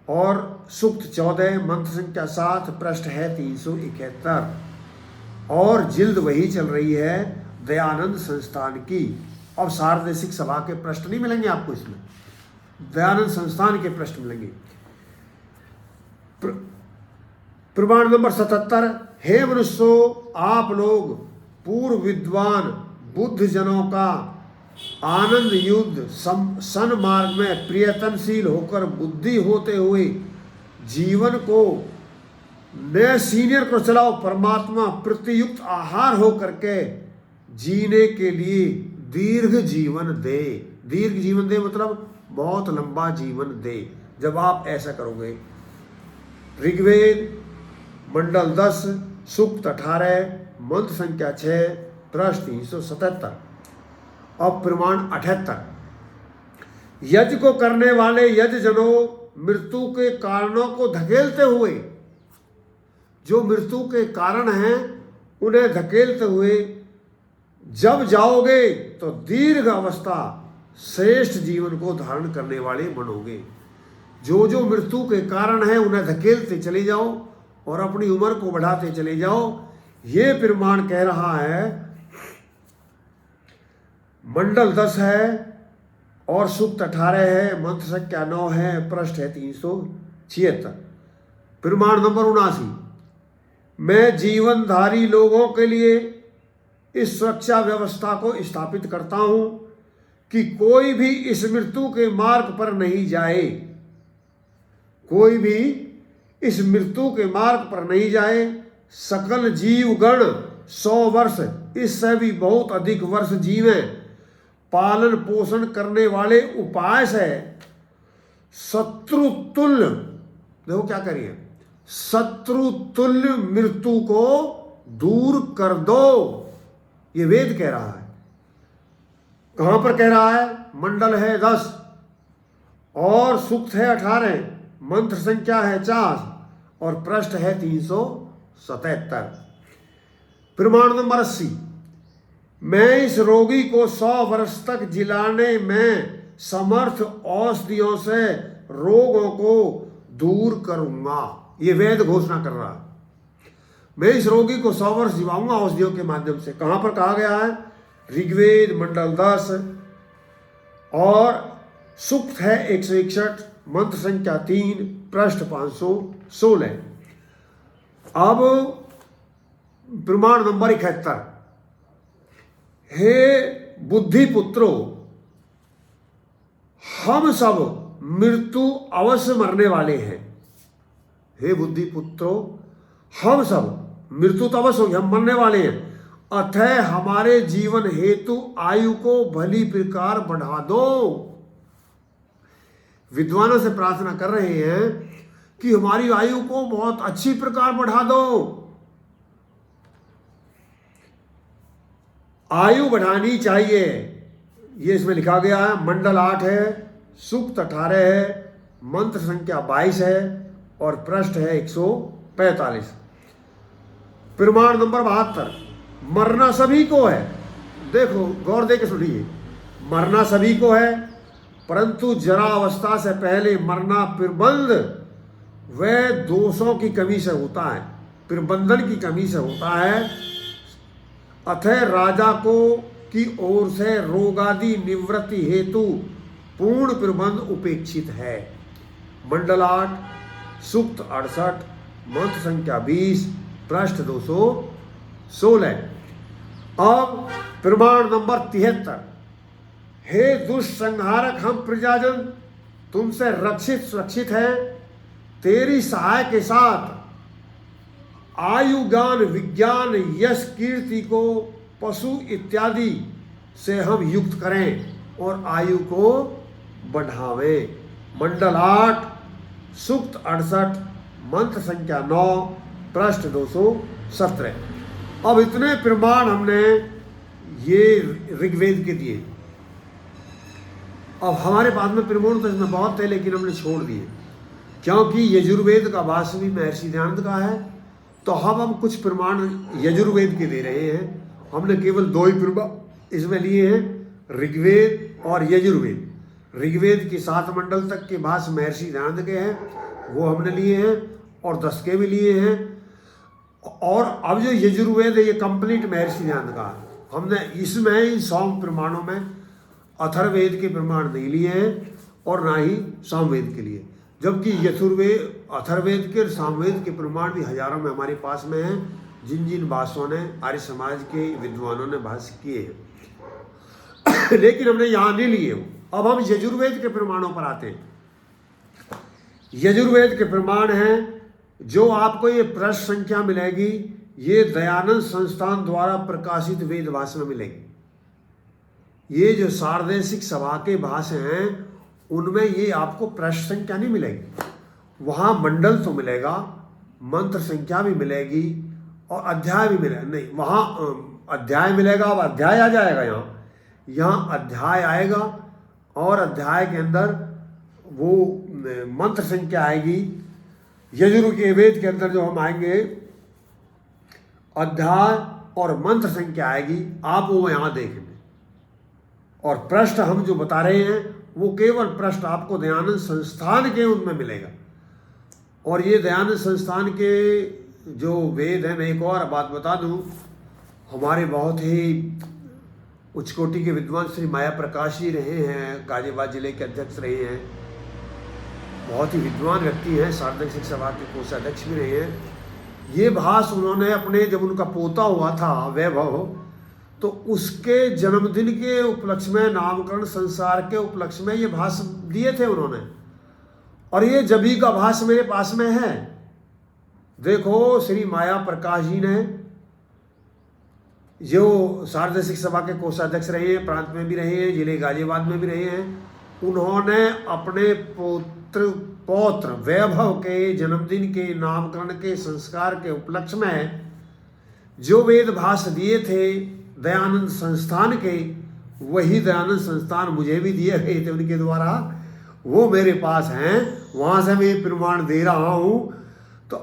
और सूक्त 14, मंत्र संख्या 7, पृष्ठ है 371। और जिल्द वही चल रही है दयानंद संस्थान की। अब सार्वदेशिक सभा के पृष्ठ नहीं मिलेंगे आपको, इसमें दयानंद संस्थान के पृष्ठ मिलेंगे। प्रमाण नंबर 77, हे मनुष्यों, आप लोग पूर्व विद्वान बुद्ध जनों का आनंद युद्ध सन्मार्ग में प्रियतनशील होकर बुद्धि होते हुए जीवन को नए सीनियर को चलाओ। परमात्मा प्रतियुक्त आहार हो करके जीने के लिए दीर्घ जीवन दे। दीर्घ जीवन दे मतलब बहुत लंबा जीवन दे, जब आप ऐसा करोगे। ऋग्वेद मंडल 10 सूक्त 18, मंत्र संख्या 6, पृष्ठ 377। अब प्रमाण 78, यज्ञ को करने वाले यज्ञजनों मृत्यु के कारणों को धकेलते हुए, जो मृत्यु के कारण हैं उन्हें धकेलते हुए जब जाओगे तो दीर्घ अवस्था श्रेष्ठ जीवन को धारण करने वाले बनोगे। जो जो मृत्यु के कारण है उन्हें धकेलते चले जाओ और अपनी उम्र को बढ़ाते चले जाओ। ये प्रमाण कह रहा है, मंडल 10 है और सूक्त 18 है, मंत्र संख्या 9 है, पृष्ठ है 376। प्रमाण नंबर 79, मैं जीवनधारी लोगों के लिए इस सुरक्षा व्यवस्था को स्थापित करता हूं कि कोई भी इस मृत्यु के मार्ग पर नहीं जाए। कोई भी इस मृत्यु के मार्ग पर नहीं जाए। सकल जीवगण 100 वर्ष, इससे भी बहुत अधिक वर्ष जीवें। पालन पोषण करने वाले उपाय से शत्रुतुल्य, देखो क्या करिए, शत्रुतुल्य मृत्यु को दूर कर दो। ये वेद कह रहा है। कहां पर कह रहा है? मंडल है 10 और सूक्त है 18, मंत्र संख्या है 4 और पृष्ठ है 377। प्रमाण नंबर 80, मैं इस रोगी को 100 वर्ष तक जिलाने में समर्थ औषधियों से रोगों को दूर करूंगा। ये वेद घोषणा कर रहा है। मैं इस रोगी को 100 वर्ष जिवाऊंगा औषधियों के माध्यम से। कहां पर कहा गया है? ऋग्वेद मंडल 10 और सूक्त है 161, मंत्र संख्या 3, पृष्ठ 516। अब प्रमाण नंबर 71, हे बुद्धि पुत्रो, हम सब मृत्यु अवश्य मरने वाले हैं। हे बुद्धि पुत्रो, हम सब मृत्यु तो अवश्य होगी, हम मरने वाले हैं। अतः हमारे जीवन हेतु आयु को भली प्रकार बढ़ा दो। विद्वानों से प्रार्थना कर रहे हैं कि हमारी आयु को बहुत अच्छी प्रकार बढ़ा दो। आयु बढ़ानी चाहिए, ये इसमें लिखा गया है। मंडल 8 है, सूक्त 18 है, मंत्र संख्या 22 है और पृष्ठ है 145। प्रमाण नंबर 72, मरना सभी को है। देखो गौर दे के सुनिए, मरना सभी को है, परंतु जरा अवस्था से पहले मरना प्रबंध व दोषों की कमी से होता है, प्रबंधन की कमी से होता है। अतः राजा को की ओर से रोगादि निवृत्ति हेतु पूर्ण प्रबंध उपेक्षित है। मंडल 8 सूक्त 68 मंत्र संख्या 20 पृष्ठ 216। अब प्रमाण नंबर 73, हे दुष्संहारक, हम प्रजाजन तुमसे रक्षित सुरक्षित है। तेरी सहाय के साथ आयु ज्ञान विज्ञान यश कीर्ति को पशु इत्यादि से हम युक्त करें और आयु को बढ़ावें। मंडल 8 सूक्त 68 मंत्र संख्या 9 पृष्ठ 217। अब इतने प्रमाण हमने ये ऋग्वेद के दिए। अब हमारे पास में प्रमाण तो इसमें बहुत थे, लेकिन हमने छोड़ दिए, क्योंकि यजुर्वेद का भाष्य भी महर्षि दयानंद का है। तो हम कुछ प्रमाण यजुर्वेद के दे रहे हैं। हमने केवल 2 ही प्रमाण इसमें लिए हैं, ऋग्वेद और यजुर्वेद। ऋग्वेद के 7 मंडल तक के भाष्य महर्षि दयानंद के हैं, वो हमने लिए हैं, और 10 के भी लिए हैं। और अब जो यजुर्वेद है ये कंप्लीट महर्षि दयानंद का है। हमने इसमें इन 100 प्रमाणों में अथर्ववेद के प्रमाण नहीं लिए हैं और ना ही सामवेद के लिए, जबकि यजुर्वेद, अथर्ववेद के और सामवेद के प्रमाण भी हजारों में हमारे पास में हैं, जिन जिन भाषाओं ने आर्य समाज के विद्वानों ने भाष्य किए हैं। लेकिन हमने यहाँ नहीं लिए। अब हम यजुर्वेद के प्रमाणों पर आते हैं। यजुर्वेद के प्रमाण हैं जो आपको ये पृष्ठ संख्या मिलेगी, ये दयानंद संस्थान द्वारा प्रकाशित वेद भाष्य में मिलेगी। ये जो सार्वदेशिक सभा के भाष्य हैं उनमें ये आपको पृष्ठ संख्या नहीं मिलेगी। वहाँ मंडल तो मिलेगा, मंत्र संख्या भी मिलेगी और अध्याय भी मिलेगा। नहीं, वहाँ अध्याय मिलेगा। अब अध्याय आ जाएगा, यहाँ अध्याय आएगा और अध्याय के अंदर वो मंत्र संख्या आएगी। यजुर्वेद के वेद के अंदर जो हम आएंगे अध्याय और मंत्र संख्या आएगी, आप वो यहाँ देखेंगे। और पृष्ठ हम जो बता रहे हैं वो केवल पृष्ठ आपको दयानंद संस्थान के उनमें मिलेगा। और ये दयानंद संस्थान के जो वेद हैं, मैं एक और बात बता दूं, हमारे बहुत ही उच्च कोटि के विद्वान श्री माया प्रकाश जी रहे हैं, गाजियाबाद जिले के अध्यक्ष रहे हैं, बहुत ही विद्वान व्यक्ति हैं, सार्वदेशिक सभा के कोषाध्यक्ष भी रहे हैं। ये भाष्य उन्होंने अपने, जब उनका पोता हुआ था वैभव, तो उसके जन्मदिन के उपलक्ष्य में, नामकरण संसार के उपलक्ष्य में ये भाष्य दिए थे उन्होंने। और ये जबी का भाष्य मेरे पास में है। देखो, श्री माया प्रकाश जी ने, जो सार्वदेशिक सभा के कोषाध्यक्ष रहे हैं, प्रांत में भी रहे हैं, जिले गाजियाबाद में भी रहे हैं, उन्होंने अपने पौत्र वैभव के जन्मदिन के, नामकरण के, संस्कार के उपलक्ष्य में जो वेद भाष्य दिए थे दयानंद संस्थान के, वही दयानंद संस्थान मुझे भी दिए गए थे उनके द्वारा, वो मेरे पास हैं। वहाँ से मैं प्रमाण दे रहा हूँ। तो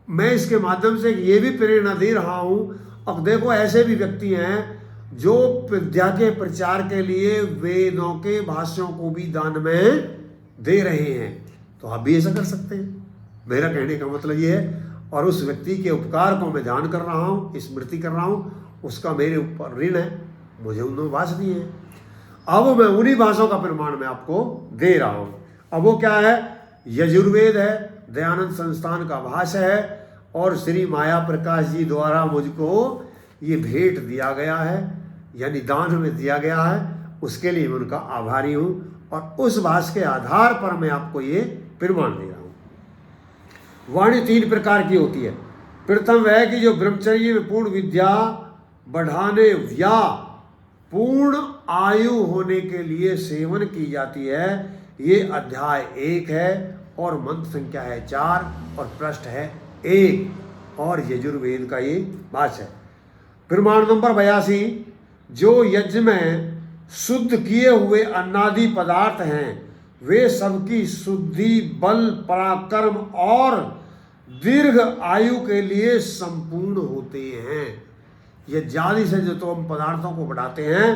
मैं इसके माध्यम से ये भी प्रेरणा दे रहा हूँ। अब देखो, ऐसे भी व्यक्ति हैं जो विद्या के प्रचार के लिए वेदों के भाष्यों को भी दान में दे रहे हैं, तो आप भी ऐसा कर सकते हैं। मेरा कहने का मतलब ये है। और उस व्यक्ति के उपकार को मैं ध्यान कर रहा हूँ, स्मृति कर रहा हूँ, उसका मेरे ऊपर ऋण है, मुझे उन्होंने भाष्य दिए हैं। अब मैं उन्हीं भाषाओं का प्रमाण मैं आपको दे रहा हूँ। अब वो क्या है? यजुर्वेद है, दयानंद संस्थान का भाष्य है, और श्री माया प्रकाश जी द्वारा मुझको ये भेंट दिया गया है, यानी दान में दिया गया है। उसके लिए मैं उनका आभारी हूँ, और उस भाष्य के आधार पर मैं आपको ये प्रमाण दे रहा हूँ। वाणी 3 प्रकार की होती है। प्रथम वह कि जो ब्रह्मचर्य में पूर्ण विद्या बढ़ाने या पूर्ण आयु होने के लिए सेवन की जाती है। ये अध्याय 1 है और मंत्र संख्या है 4 और पृष्ठ है 1 और यजुर्वेद का ये भाष्य है। प्रमाण नंबर 82, जो यज्ञ में शुद्ध किए हुए अन्नादि पदार्थ हैं वे सबकी शुद्धि, बल, पराक्रम और दीर्घ आयु के लिए संपूर्ण होते हैं। ये जाली से जो तो हम पदार्थों को बढ़ाते हैं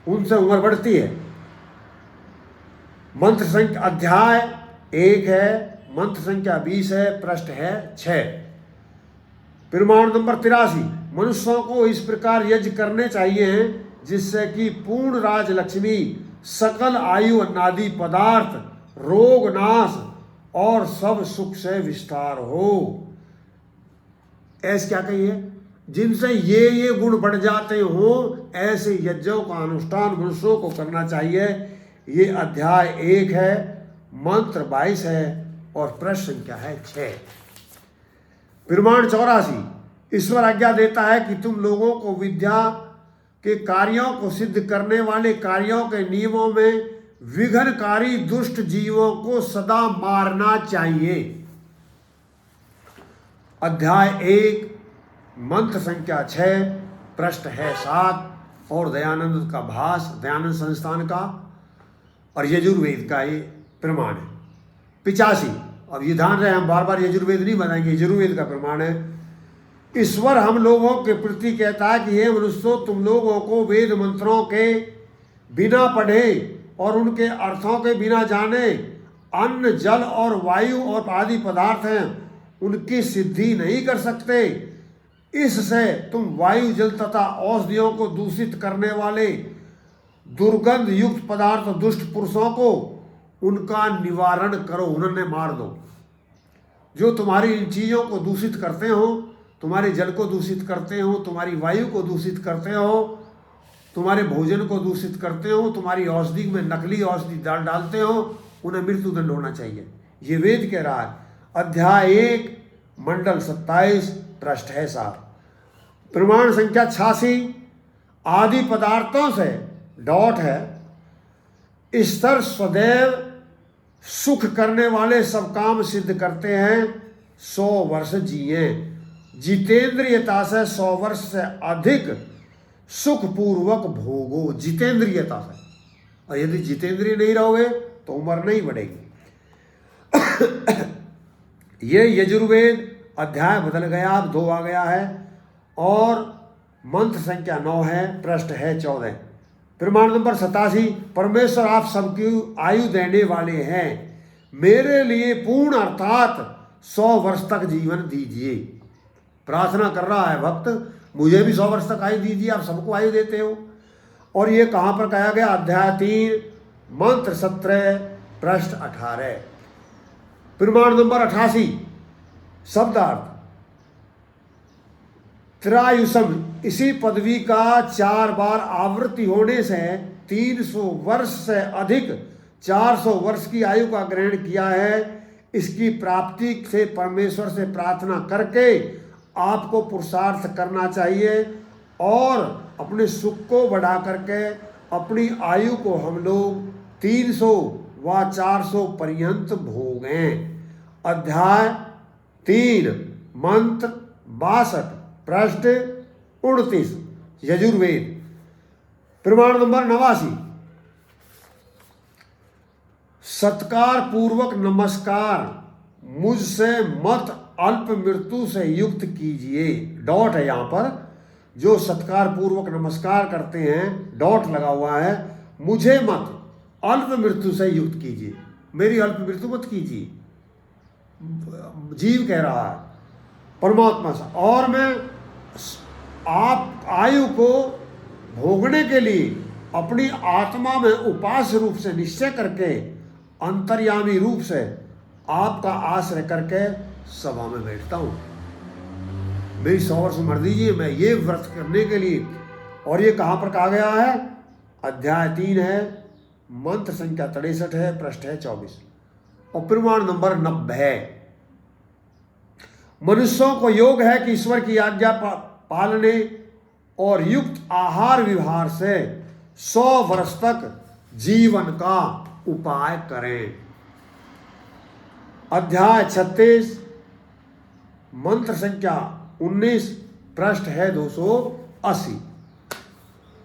उनसे उम्र बढ़ती है। मंत्र संख्या अध्याय 1 है, मंत्र संख्या 20 है, पृष्ठ है 6। प्रमाण नंबर 83, मनुष्यों को इस प्रकार यज्ञ करने चाहिए जिससे कि पूर्ण राजलक्ष्मी, सकल आयु, अन्नादि पदार्थ, रोग नाश और सब सुख से विस्तार हो। ऐसे क्या कहिए? जिनसे ये गुण बढ़ जाते हो, ऐसे यज्ञों का अनुष्ठान मनुष्यों को करना चाहिए। ये अध्याय 1 है, मंत्र 22 है और पृष्ठ संख्या है 6। प्रमाण 84, ईश्वर आज्ञा देता है कि तुम लोगों को विद्या के कार्यों को सिद्ध करने वाले कार्यों के नियमों में विघ्नकारी दुष्ट जीवों को सदा मारना चाहिए। अध्याय 1 मंत्र संख्या 6, पृष्ठ है 7 और दयानंद का भाष, दयानंद संस्थान का और यजुर्वेद का ये प्रमाण है। 85, अब ये ध्यान रहे हम बार बार यजुर्वेद नहीं बनाएंगे, यजुर्वेद का प्रमाण है। ईश्वर हम लोगों के प्रति कहता है कि हे मनुष्यों, तुम लोगों को वेद मंत्रों के बिना पढ़े और उनके अर्थों के बिना जाने अन्न, जल और वायु और आदि पदार्थ हैं, उनकी सिद्धि नहीं कर सकते। इससे तुम वायु, जल तथा औषधियों को दूषित करने वाले दुर्गंध युक्त पदार्थ दुष्ट पुरुषों को उनका निवारण करो, उन्हें मार दो। जो तुम्हारी इन चीज़ों को दूषित करते हो, तुम्हारे जल को दूषित करते हो, तुम्हारी वायु को दूषित करते हो, तुम्हारे भोजन को दूषित करते हो, तुम्हारी औषधि में नकली औषधि डालते हो, उन्हें मृत्युदंड होना चाहिए। ये वेद कह रहा है। अध्याय 1 मंडल 27 पृष्ठ है 7। प्रमाण संख्या 86, आदि पदार्थों से डॉट है ईश्वर सदैव सुख करने वाले सब काम सिद्ध करते हैं। 100 वर्ष जिए, जितेंद्रियता से 100 वर्ष से अधिक सुखपूर्वक भोगो, जितेंद्रियता से। और यदि जितेंद्रिय नहीं रहोगे तो उम्र नहीं बढ़ेगी। ये यजुर्वेद अध्याय बदल गया, अब 2 आ गया है और मंत्र संख्या 9 है, पृष्ठ है 14। प्रमाण नंबर 87, परमेश्वर आप सबकी आयु देने वाले हैं, मेरे लिए पूर्ण अर्थात 100 वर्ष तक जीवन दीजिए। प्रार्थना कर रहा है भक्त, मुझे भी 100 वर्ष तक आयु दीजिए, आप सबको आयु देते हो। और ये कहाँ पर कहा गया? अध्याय 3 मंत्र 17 पृष्ठ 18। प्रमाण नंबर 88, शब्दार्थ त्रायुषम, इसी पदवी का 4 बार आवृत्ति होने से 300 वर्ष से अधिक 400 वर्ष की आयु का ग्रहण किया है। इसकी प्राप्ति से परमेश्वर से प्रार्थना करके आपको पुरुषार्थ करना चाहिए और अपने सुख को बढ़ा करके अपनी आयु को हम लोग 300 व 400 पर्यंत भोगें। अध्याय 3 मंत्र 62 पृष्ठ 29 यजुर्वेद। प्रमाण नंबर 89, सत्कार पूर्वक नमस्कार मुझसे मत अल्प मृत्यु से युक्त कीजिए। डॉट है यहाँ पर, जो सत्कार पूर्वक नमस्कार करते हैं, डॉट लगा हुआ है, मुझे मत अल्प मृत्यु से युक्त कीजिए, मेरी अल्प मृत्यु मत कीजिए। जीव कह रहा है परमात्मा से, और मैं आप आयु को भोगने के लिए अपनी आत्मा में उपास्य रूप से निश्चय करके अंतर्यामी रूप से आपका आश्रय करके सभा में बैठता हूँ। मेरी 100 वर्ष मर दीजिए, मैं ये व्रत करने के लिए। और ये कहाँ पर कहा गया है? अध्याय 3 है, मंत्र संख्या 63 है, पृष्ठ है 24। और प्रमाण नंबर 90, मनुष्यों को योग है कि ईश्वर की आज्ञा पालने और युक्त आहार विहार से 100 वर्ष तक जीवन का उपाय करें। अध्याय 36 मंत्र संख्या 19 पृष्ठ है 280।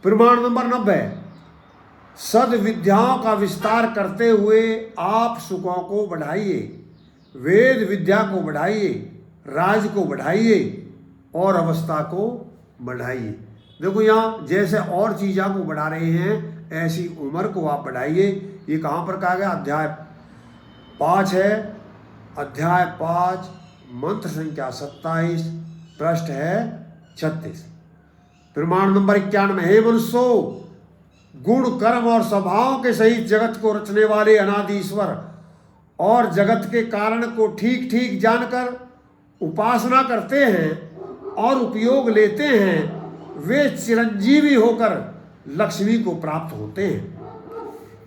प्रमाण नंबर 90, सद्विद्याओं का विस्तार करते हुए आप सुखों को बढ़ाइए, वेद विद्या को बढ़ाइए, राज को बढ़ाइए और अवस्था को बढ़ाइए। देखो यहाँ जैसे और चीज़ों को बढ़ा रहे हैं, ऐसी उम्र को आप बढ़ाइए। ये कहाँ पर कहा गया? अध्याय 5 है, अध्याय 5 मंत्र संख्या 27 पृष्ठ है 36। प्रमाण नंबर 91, हे मनुष्यों, गुण कर्म और स्वभाव के सहित जगत को रचने वाले अनादि ईश्वर और जगत के कारण को ठीक ठीक जानकर उपासना करते हैं और उपयोग लेते हैं, वे चिरंजीवी होकर लक्ष्मी को प्राप्त होते हैं।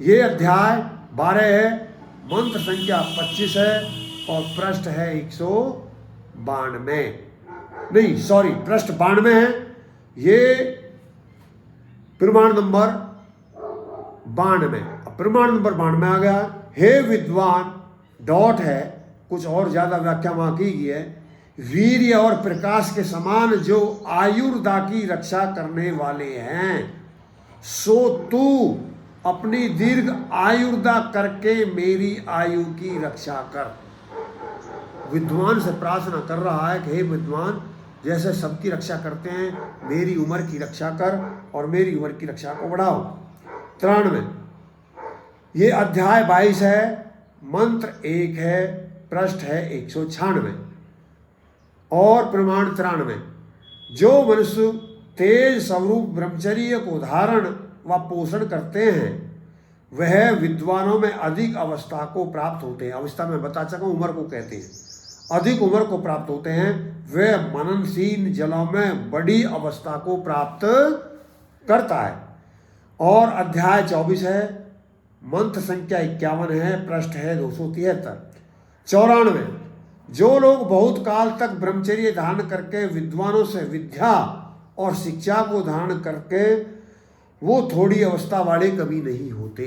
ये अध्याय 12 है, मंत्र संख्या 25 है और पृष्ठ है 192, नहीं सॉरी पृष्ठ 92 है। ये प्रमाण नंबर 92, प्रमाण नंबर 92 आ गया। हे विद्वान, डॉट है, कुछ और ज़्यादा व्याख्या वहाँ की गई है। वीर्य और प्रकाश के समान जो आयुर्दा की रक्षा करने वाले हैं, सो तू अपनी दीर्घ आयुर्दा करके मेरी आयु की रक्षा कर। विद्वान से प्रार्थना कर रहा है कि हे विद्वान, जैसे सबकी रक्षा करते हैं मेरी उम्र की रक्षा कर और मेरी उम्र की रक्षा को बढ़ाओ। 93 ये अध्याय 22 है, मंत्र 1 है, पृष्ठ है 196 और प्रमाण 93। जो मनुष्य तेज स्वरूप ब्रह्मचर्य को धारण व पोषण करते हैं वह विद्वानों में अधिक अवस्था को प्राप्त होते हैं। अवस्था में बता चुका हूं, उम्र को कहते हैं, अधिक उम्र को प्राप्त होते हैं। वे मननशील जलों में बड़ी अवस्था को प्राप्त करता है। और अध्याय 24 है, मंत्र संख्या 51 है, पृष्ठ है 273। 94 जो लोग बहुत काल तक ब्रह्मचर्य धारण करके विद्वानों से विद्या और शिक्षा को धारण करके वो थोड़ी अवस्था वाले कभी नहीं होते।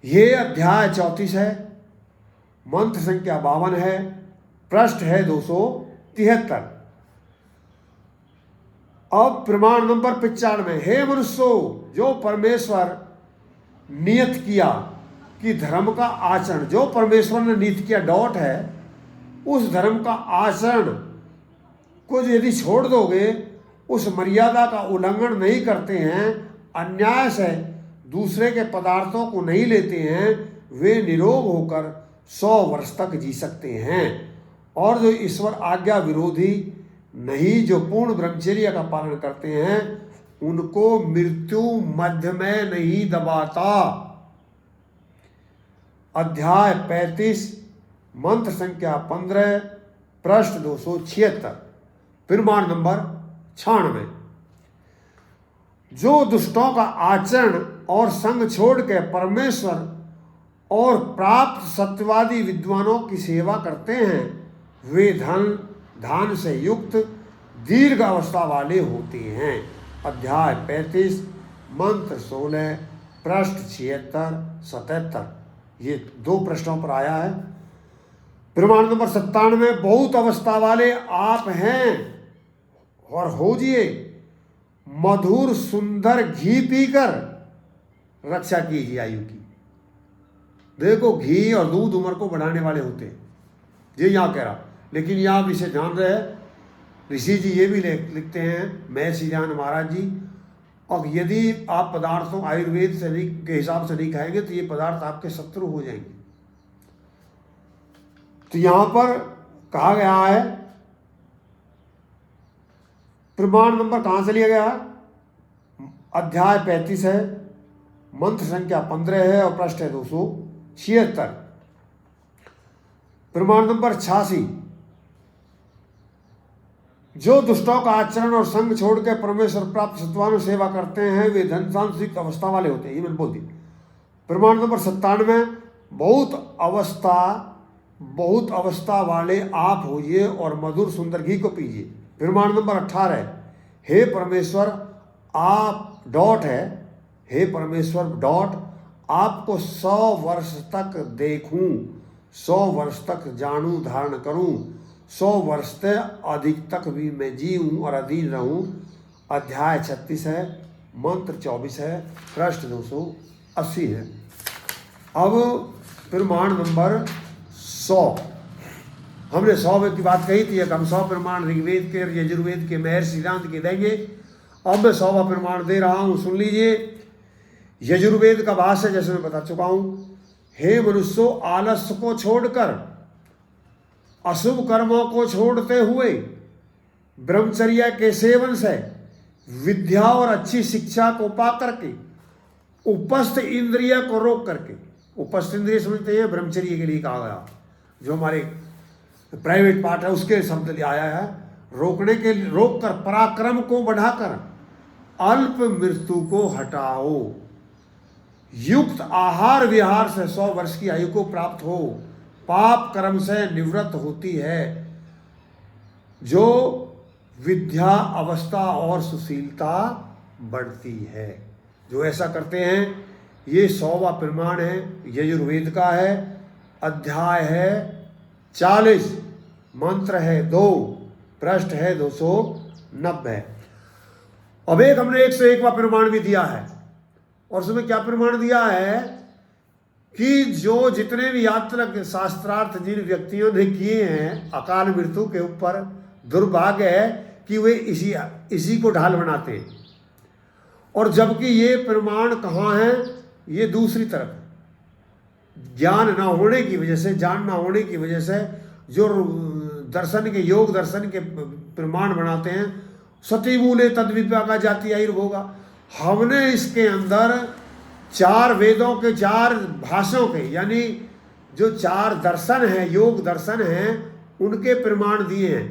ये अध्याय 34 है, मंत्र संख्या 52 है, पृष्ठ है 273। अब प्रमाण नंबर 95। हे मनुष्यों, जो परमेश्वर नियत किया कि धर्म का आचरण, जो परमेश्वर ने नियत किया डॉट है, उस धर्म का आचरण को यदि छोड़ दोगे, उस मर्यादा का उल्लंघन नहीं करते हैं, अन्याय से दूसरे के पदार्थों को नहीं लेते हैं, वे निरोग होकर 100 वर्ष तक जी सकते हैं। और जो ईश्वर आज्ञा विरोधी नहीं, जो पूर्ण ब्रह्मचर्य का पालन करते हैं, उनको मृत्यु मध्य में नहीं दबाता। अध्याय 35, मंत्र संख्या 15, पृष्ठ 276, प्रमाण नंबर 96। जो दुष्टों का आचरण और संग छोड़ के परमेश्वर और प्राप्त सत्यवादी विद्वानों की सेवा करते हैं, वे धान से युक्त दीर्घ अवस्था वाले होते हैं। अध्याय 35, मंत्र 16, पृष्ठ 76, 77। ये 2 पृष्ठों पर आया है। प्रमाण नंबर 97। बहुत अवस्था वाले आप हैं और होजिए, मधुर सुंदर घी पीकर रक्षा कीजिए आयु की। देखो, घी और दूध उम्र को बढ़ाने वाले होते हैं, ये यहाँ कह रहा। लेकिन यहाँ आप इसे जान रहे हैं, ऋषि जी ये भी लिखते हैं, मैं श्रीजान महाराज जी, और यदि आप पदार्थों आयुर्वेद से नहीं के हिसाब से नहीं खाएंगे तो ये पदार्थ आपके शत्रु हो जाएंगे। तो यहाँ पर कहा गया है, प्रमाण नंबर कहाँ से लिया गया है? अध्याय 35 है, मंत्र संख्या 15 है और पृष्ठ है 276। प्रमाण नंबर 86। जो दुष्टों का आचरण और संग छोड़ के परमेश्वर प्राप्त सत्वान सेवा करते हैं, वे धन सांसिक अवस्था वाले होते हैं। ये मैंने बोल दी। प्रमाण नंबर 97। बहुत अवस्था वाले आप होइए और मधुर सुंदर घी को पीजिए। प्रमाण नंबर 18। हे परमेश्वर, आप डॉट है, हे परमेश्वर डॉट, आपको 100 वर्ष तक देखूं, 100 वर्ष तक जानूं धारण करूं, 100 वर्ष से अधिक तक भी मैं जीऊं और अधीन रहूं। अध्याय 36 है, मंत्र 24 है, पृष्ठ 280 है। अब प्रमाण नंबर 100। हमने 100 की बात कही थी, हम 100 प्रमाण ऋग्वेद के, यजुर्वेद के, महर्षि सिद्धांत के देंगे। अब मैं 100वां प्रमाण दे रहा हूं, सुन लीजिए। यजुर्वेद का भाष्य जैसे मैं बता चुका हूं। हे मनुष्यों, आलस्य को छोड़कर, अशुभ कर्मों को छोड़ते हुए, ब्रह्मचर्य के सेवन से, विद्या और अच्छी शिक्षा को पा करके, उपस्थ इंद्रिय को रोक करके, उपस्थ इंद्रिय समझते हैं, ब्रह्मचर्य के लिए कहा गया, जो हमारे प्राइवेट पार्ट है उसके शब्द लिए आया है। रोक कर पराक्रम को बढ़ाकर अल्प मृत्यु को हटाओ, युक्त आहार विहार से 100 वर्ष की आयु को प्राप्त हो, पाप कर्म से निवृत्त होती है, जो विद्या अवस्था और सुशीलता बढ़ती है। जो ऐसा करते हैं, ये 100वां प्रमाण है, यजुर्वेद का है, अध्याय है 40 मंत्र है 2, पृष्ठ है 290। अब एक हमने 101वां प्रमाण भी दिया है, और उसमें क्या प्रमाण दिया है कि जो जितने भी यात्रक शास्त्रार्थ जिन व्यक्तियों ने किए हैं अकाल मृत्यु के ऊपर, दुर्भाग्य है कि वे इसी को ढाल बनाते हैं। और जबकि ये प्रमाण कहाँ है, ये दूसरी तरफ ज्ञान ना होने की वजह से, जान ना होने की वजह से जो दर्शन के, योग दर्शन के प्रमाण बनाते हैं, सती मूले तद्विपाका जाति आयुर्भोगा। हमने इसके अंदर 4 वेदों के 4 भाषाओं के, यानी जो 4 दर्शन हैं, योग दर्शन हैं, उनके प्रमाण दिए हैं।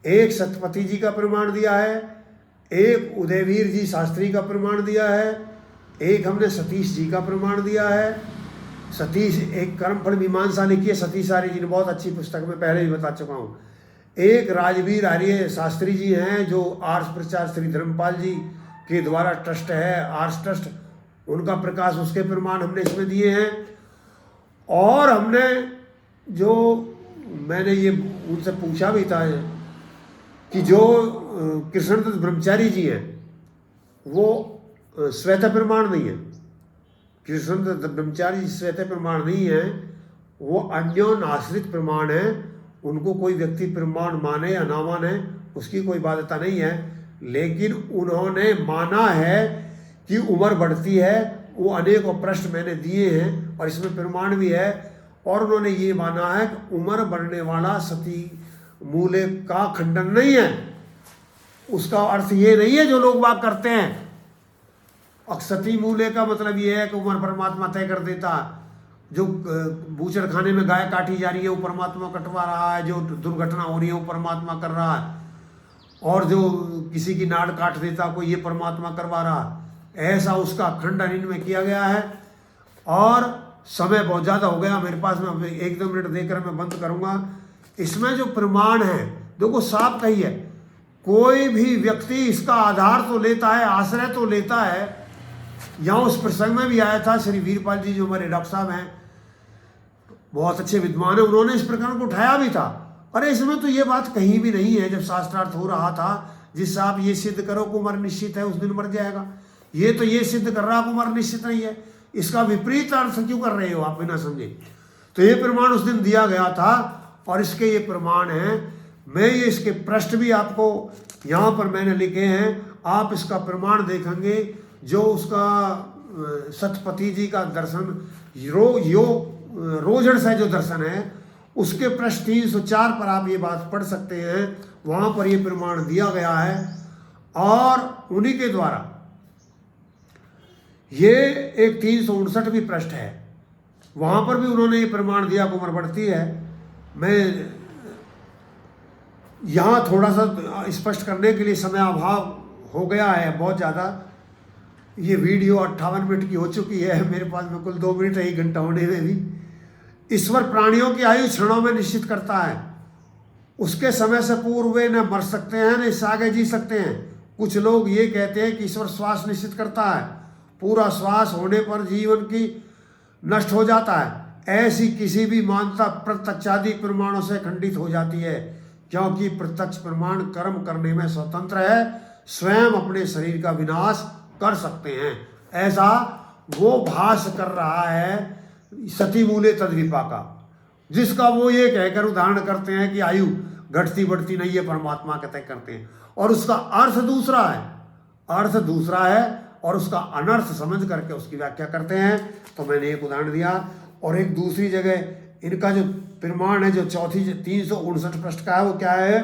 एक सतपति जी का प्रमाण दिया है, एक उदयवीर जी शास्त्री का प्रमाण दिया है, एक हमने सतीश जी का प्रमाण दिया है। सतीश एक कर्मफल मीमांसा लिखी है सतीश आर्य जी ने, बहुत अच्छी पुस्तक में पहले भी बता चुका हूँ। एक राजवीर आर्य शास्त्री जी हैं जो आर्ष प्रचार श्री धर्मपाल जी के द्वारा ट्रस्ट है, आर्ष ट्रस्ट, उनका प्रकाश, उसके प्रमाण हमने इसमें दिए हैं। और हमने जो मैंने ये उनसे पूछा भी था कि जो कृष्णदत्त ब्रह्मचारी जी हैं वो श्वेत प्रमाण नहीं है, कृष्णदत्त ब्रह्मचारी जी श्वेत प्रमाण नहीं है, वो अन्योन आश्रित प्रमाण है। उनको कोई व्यक्ति प्रमाण माने या ना माने उसकी कोई बाध्यता नहीं है, लेकिन उन्होंने माना है कि उम्र बढ़ती है। वो अनेकों प्रश्न मैंने दिए हैं और इसमें प्रमाण भी है। और उन्होंने ये माना है कि उम्र बढ़ने वाला सती मूले का खंडन नहीं है। उसका अर्थ ये नहीं है जो लोग बात करते हैं अक्षति मूले का मतलब ये है कि उम्र परमात्मा तय कर देता। जो बूचड़ खाने में गाय काटी जा रही है वो परमात्मा कटवा रहा है, जो दुर्घटना हो रही है वो परमात्मा कर रहा है, और जो किसी की नाड़ काट देता कोई ये परमात्मा करवा रहा है। ऐसा उसका खंडन इनमें किया गया है। और समय बहुत ज़्यादा हो गया मेरे पास में, 1-2 मिनट देकर मैं बंद करूँगा। इसमें जो प्रमाण है देखो साफ कही है, कोई भी व्यक्ति इसका आधार तो लेता है, आश्रय तो लेता है। यहाँ उस प्रसंग में भी आया था, श्री वीरपाल जी जो हमारे डॉक्टर साहब हैं, बहुत अच्छे विद्वान है, उन्होंने इस प्रकरण को उठाया भी था। अरे इसमें तो ये बात कहीं भी नहीं है। जब शास्त्रार्थ हो रहा था जिससे आप ये सिद्ध करो कि उम्र निश्चित है उस दिन मर जाएगा, ये तो ये सिद्ध कर रहा है उम्र निश्चित नहीं है, इसका विपरीत अर्थ क्यों कर रहे हो आप बिना समझे। तो ये प्रमाण उस दिन दिया गया था और इसके ये प्रमाण हैं। मैं ये इसके पृष्ठ भी आपको यहाँ पर मैंने लिखे हैं, आप इसका प्रमाण देखेंगे। जो उसका सतपति जी का दर्शन रोजड़ से जो दर्शन है उसके पृष्ठ 304 पर आप ये बात पढ़ सकते हैं, वहाँ पर ये प्रमाण दिया गया है। और उन्हीं के द्वारा ये एक 359 भी पृष्ठ है, वहाँ पर भी उन्होंने ये प्रमाण दिया कि उम्र बढ़ती है। मैं यहाँ थोड़ा सा स्पष्ट करने के लिए समय अभाव हो गया है बहुत ज़्यादा। ये वीडियो 58 मिनट की हो चुकी है, मेरे पास में कुल 2 मिनट है 1 घंटा होने में भी। ईश्वर प्राणियों की आयु क्षणों में निश्चित करता है, उसके समय से पूर्व वे न मर सकते हैं न इससे आगे जी सकते हैं। कुछ लोग ये कहते हैं कि ईश्वर श्वास निश्चित करता है, पूरा श्वास होने पर जीवन की नष्ट हो जाता है। ऐसी किसी भी मान्यता प्रत्यक्षादि प्रमाणों से खंडित हो जाती है, क्योंकि प्रत्यक्ष प्रमाण कर्म करने में स्वतंत्र है, स्वयं अपने शरीर का विनाश कर सकते हैं। ऐसा वो भाष्य कर रहा है सती मूले तद्विपाका, जिसका वो ये कहकर उदाहरण करते हैं कि आयु घटती बढ़ती नहीं है, परमात्मा का तय करते हैं। और उसका अर्थ दूसरा है, अर्थ दूसरा है और उसका अनर्थ समझ करके उसकी व्याख्या करते हैं। तो मैंने एक उदाहरण दिया। और एक दूसरी जगह इनका जो प्रमाण है जो चौथी 359 पृष्ठ का है वो क्या है,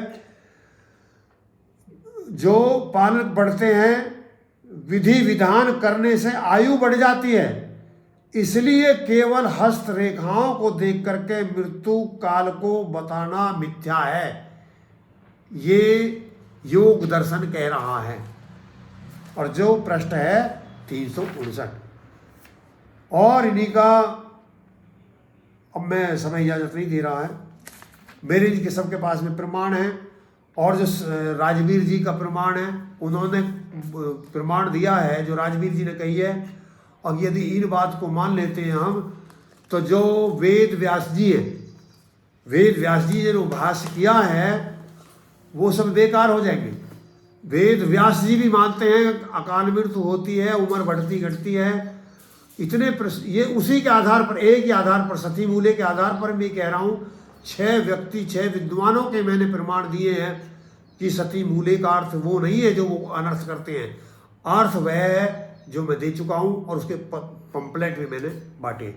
जो पालक बढ़ते हैं विधि विधान करने से आयु बढ़ जाती है, इसलिए केवल हस्त रेखाओं को देख करके मृत्यु काल को बताना मिथ्या है, ये योग दर्शन कह रहा है। और जो पृष्ठ है 359 और इन्हीं का, अब मैं समय इजाजत नहीं दे रहा है, मेरे जी के सबके पास में प्रमाण है। और जो राजवीर जी का प्रमाण है उन्होंने प्रमाण दिया है जो राजवीर जी ने कही है। और यदि इन बात को मान लेते हैं हम, तो जो वेद व्यास जी हैं वेद व्यास जी ने जो भाष्य किया है वो सब बेकार हो जाएंगे। वेद व्यास जी भी मानते हैं अकाल मृत्यु होती है, उम्र बढ़ती घटती है। ये उसी के आधार पर, एक ही आधार पर, सती मूले के आधार पर मैं कह रहा हूँ। 6 विद्वानों के मैंने प्रमाण दिए हैं कि सती मूले का अर्थ वो नहीं है जो वो अनर्थ करते हैं। अर्थ वह है जो मैं दे चुका हूँ और उसके पंपलेट भी मैंने बांटे।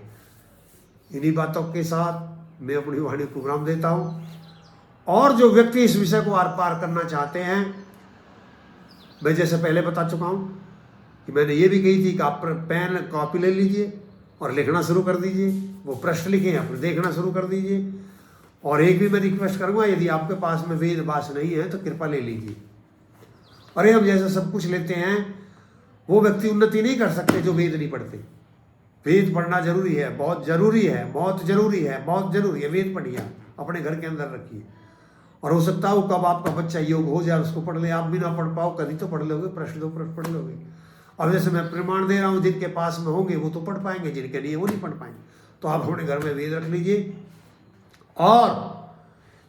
इन्हीं बातों के साथ मैं अपनी वाणी को विराम देता हूँ। और जो व्यक्ति इस विषय को आर पार करना चाहते हैं, मैं जैसे पहले बता चुका हूँ कि मैंने ये भी कही थी कि आप पेन कॉपी ले लीजिए और लिखना शुरू कर दीजिए। वो प्रश्न लिखें या फिर देखना शुरू कर दीजिए। और एक भी मैं रिक्वेस्ट करूँगा, यदि आपके पास में वेद भाष नहीं है तो कृपा ले लीजिए। अरे हम जैसे सब कुछ लेते हैं, वो व्यक्ति उन्नति नहीं कर सकते जो वेद नहीं पढ़ते। वेद पढ़ना जरूरी है, बहुत जरूरी है, बहुत जरूरी है, बहुत जरूरी है। वेद पढ़िए, अपने घर के अंदर रखिए। और हो सकता हो कब आपका बच्चा योग हो जाए उसको पढ़ ले। आप भी ना पढ़ पाओ, कभी तो पढ़ लोगे, प्रश्न दो प्रश्न पढ़ लोगे। अब जैसे मैं प्रमाण दे रहा हूँ, जिनके पास में होंगे वो तो पढ़ पाएंगे, जिनके नहीं वो नहीं पढ़ पाएंगे। तो आप अपने घर में वेद रख लीजिए। और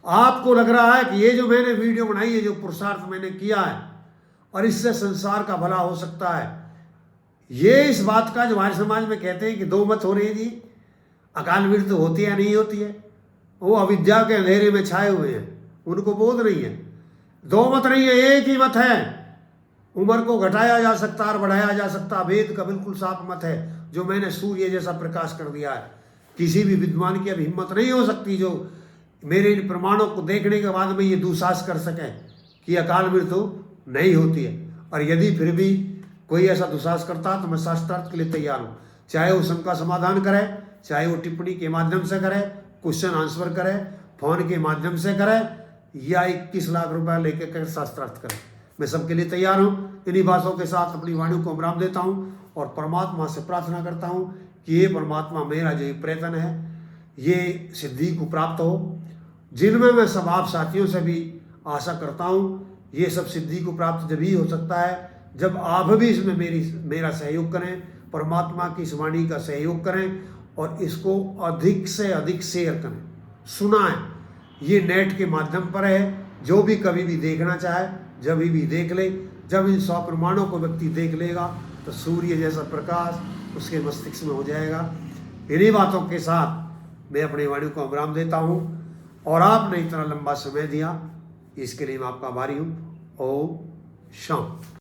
आपको लग रहा है कि ये जो मैंने वीडियो बनाई है, जो पुरुषार्थ मैंने किया है और इससे संसार का भला हो सकता है, ये इस बात का जो हमारे समाज में कहते हैं कि दो मत हो रही है जी, अकाल मृत्यु होती है नहीं होती है, वो अविद्या के अंधेरे में छाए हुए हैं, उनको बोध नहीं है। दो मत नहीं है, एक ही मत है। उम्र को घटाया जा सकता और बढ़ाया जा सकता। वेद का बिल्कुल साफ मत है, जो मैंने सूर्य जैसा प्रकाश कर दिया है। किसी भी विद्वान की अब हिम्मत नहीं हो सकती जो मेरे इन प्रमाणों को देखने के बाद में ये दुसाहस कर सकें कि अकाल मृत्यु नहीं होती है। और यदि फिर भी कोई ऐसा दुसाहस करता तो मैं शास्त्रार्थ के लिए तैयार हूँ। चाहे वो शंका समाधान करे, चाहे वो टिप्पणी के माध्यम से करे, क्वेश्चन आंसर करे, फोन के माध्यम से करे, या 21 लाख रुपया लेके कर शास्त्रार्थ करे, मैं सबके लिए तैयार हूँ। इन्हीं बातों के साथ अपनी वाणी को विराम देता हूँ और परमात्मा से प्रार्थना करता हूँ कि ये परमात्मा मेरा जो प्रयत्न है ये सिद्धि को प्राप्त हो, जिनमें मैं सब आप साथियों से भी आशा करता हूँ। ये सब सिद्धि को प्राप्त जब ही हो सकता है जब आप भी इसमें मेरा सहयोग करें, परमात्मा की इस वाणी का सहयोग करें और इसको अधिक से अधिक शेयर करें, सुनाएं। ये नेट के माध्यम पर है, जो भी कभी भी देखना चाहे जब भी देख ले। जब इन 100 प्रमाणों को व्यक्ति देख लेगा तो सूर्य जैसा प्रकाश उसके मस्तिष्क में हो जाएगा। इन्हीं बातों के साथ मैं अपनी वाणी को विराम देता हूँ और आपने इतना लंबा समय दिया, इसके लिए मैं आपका आभारी हूँ। ओम शांति।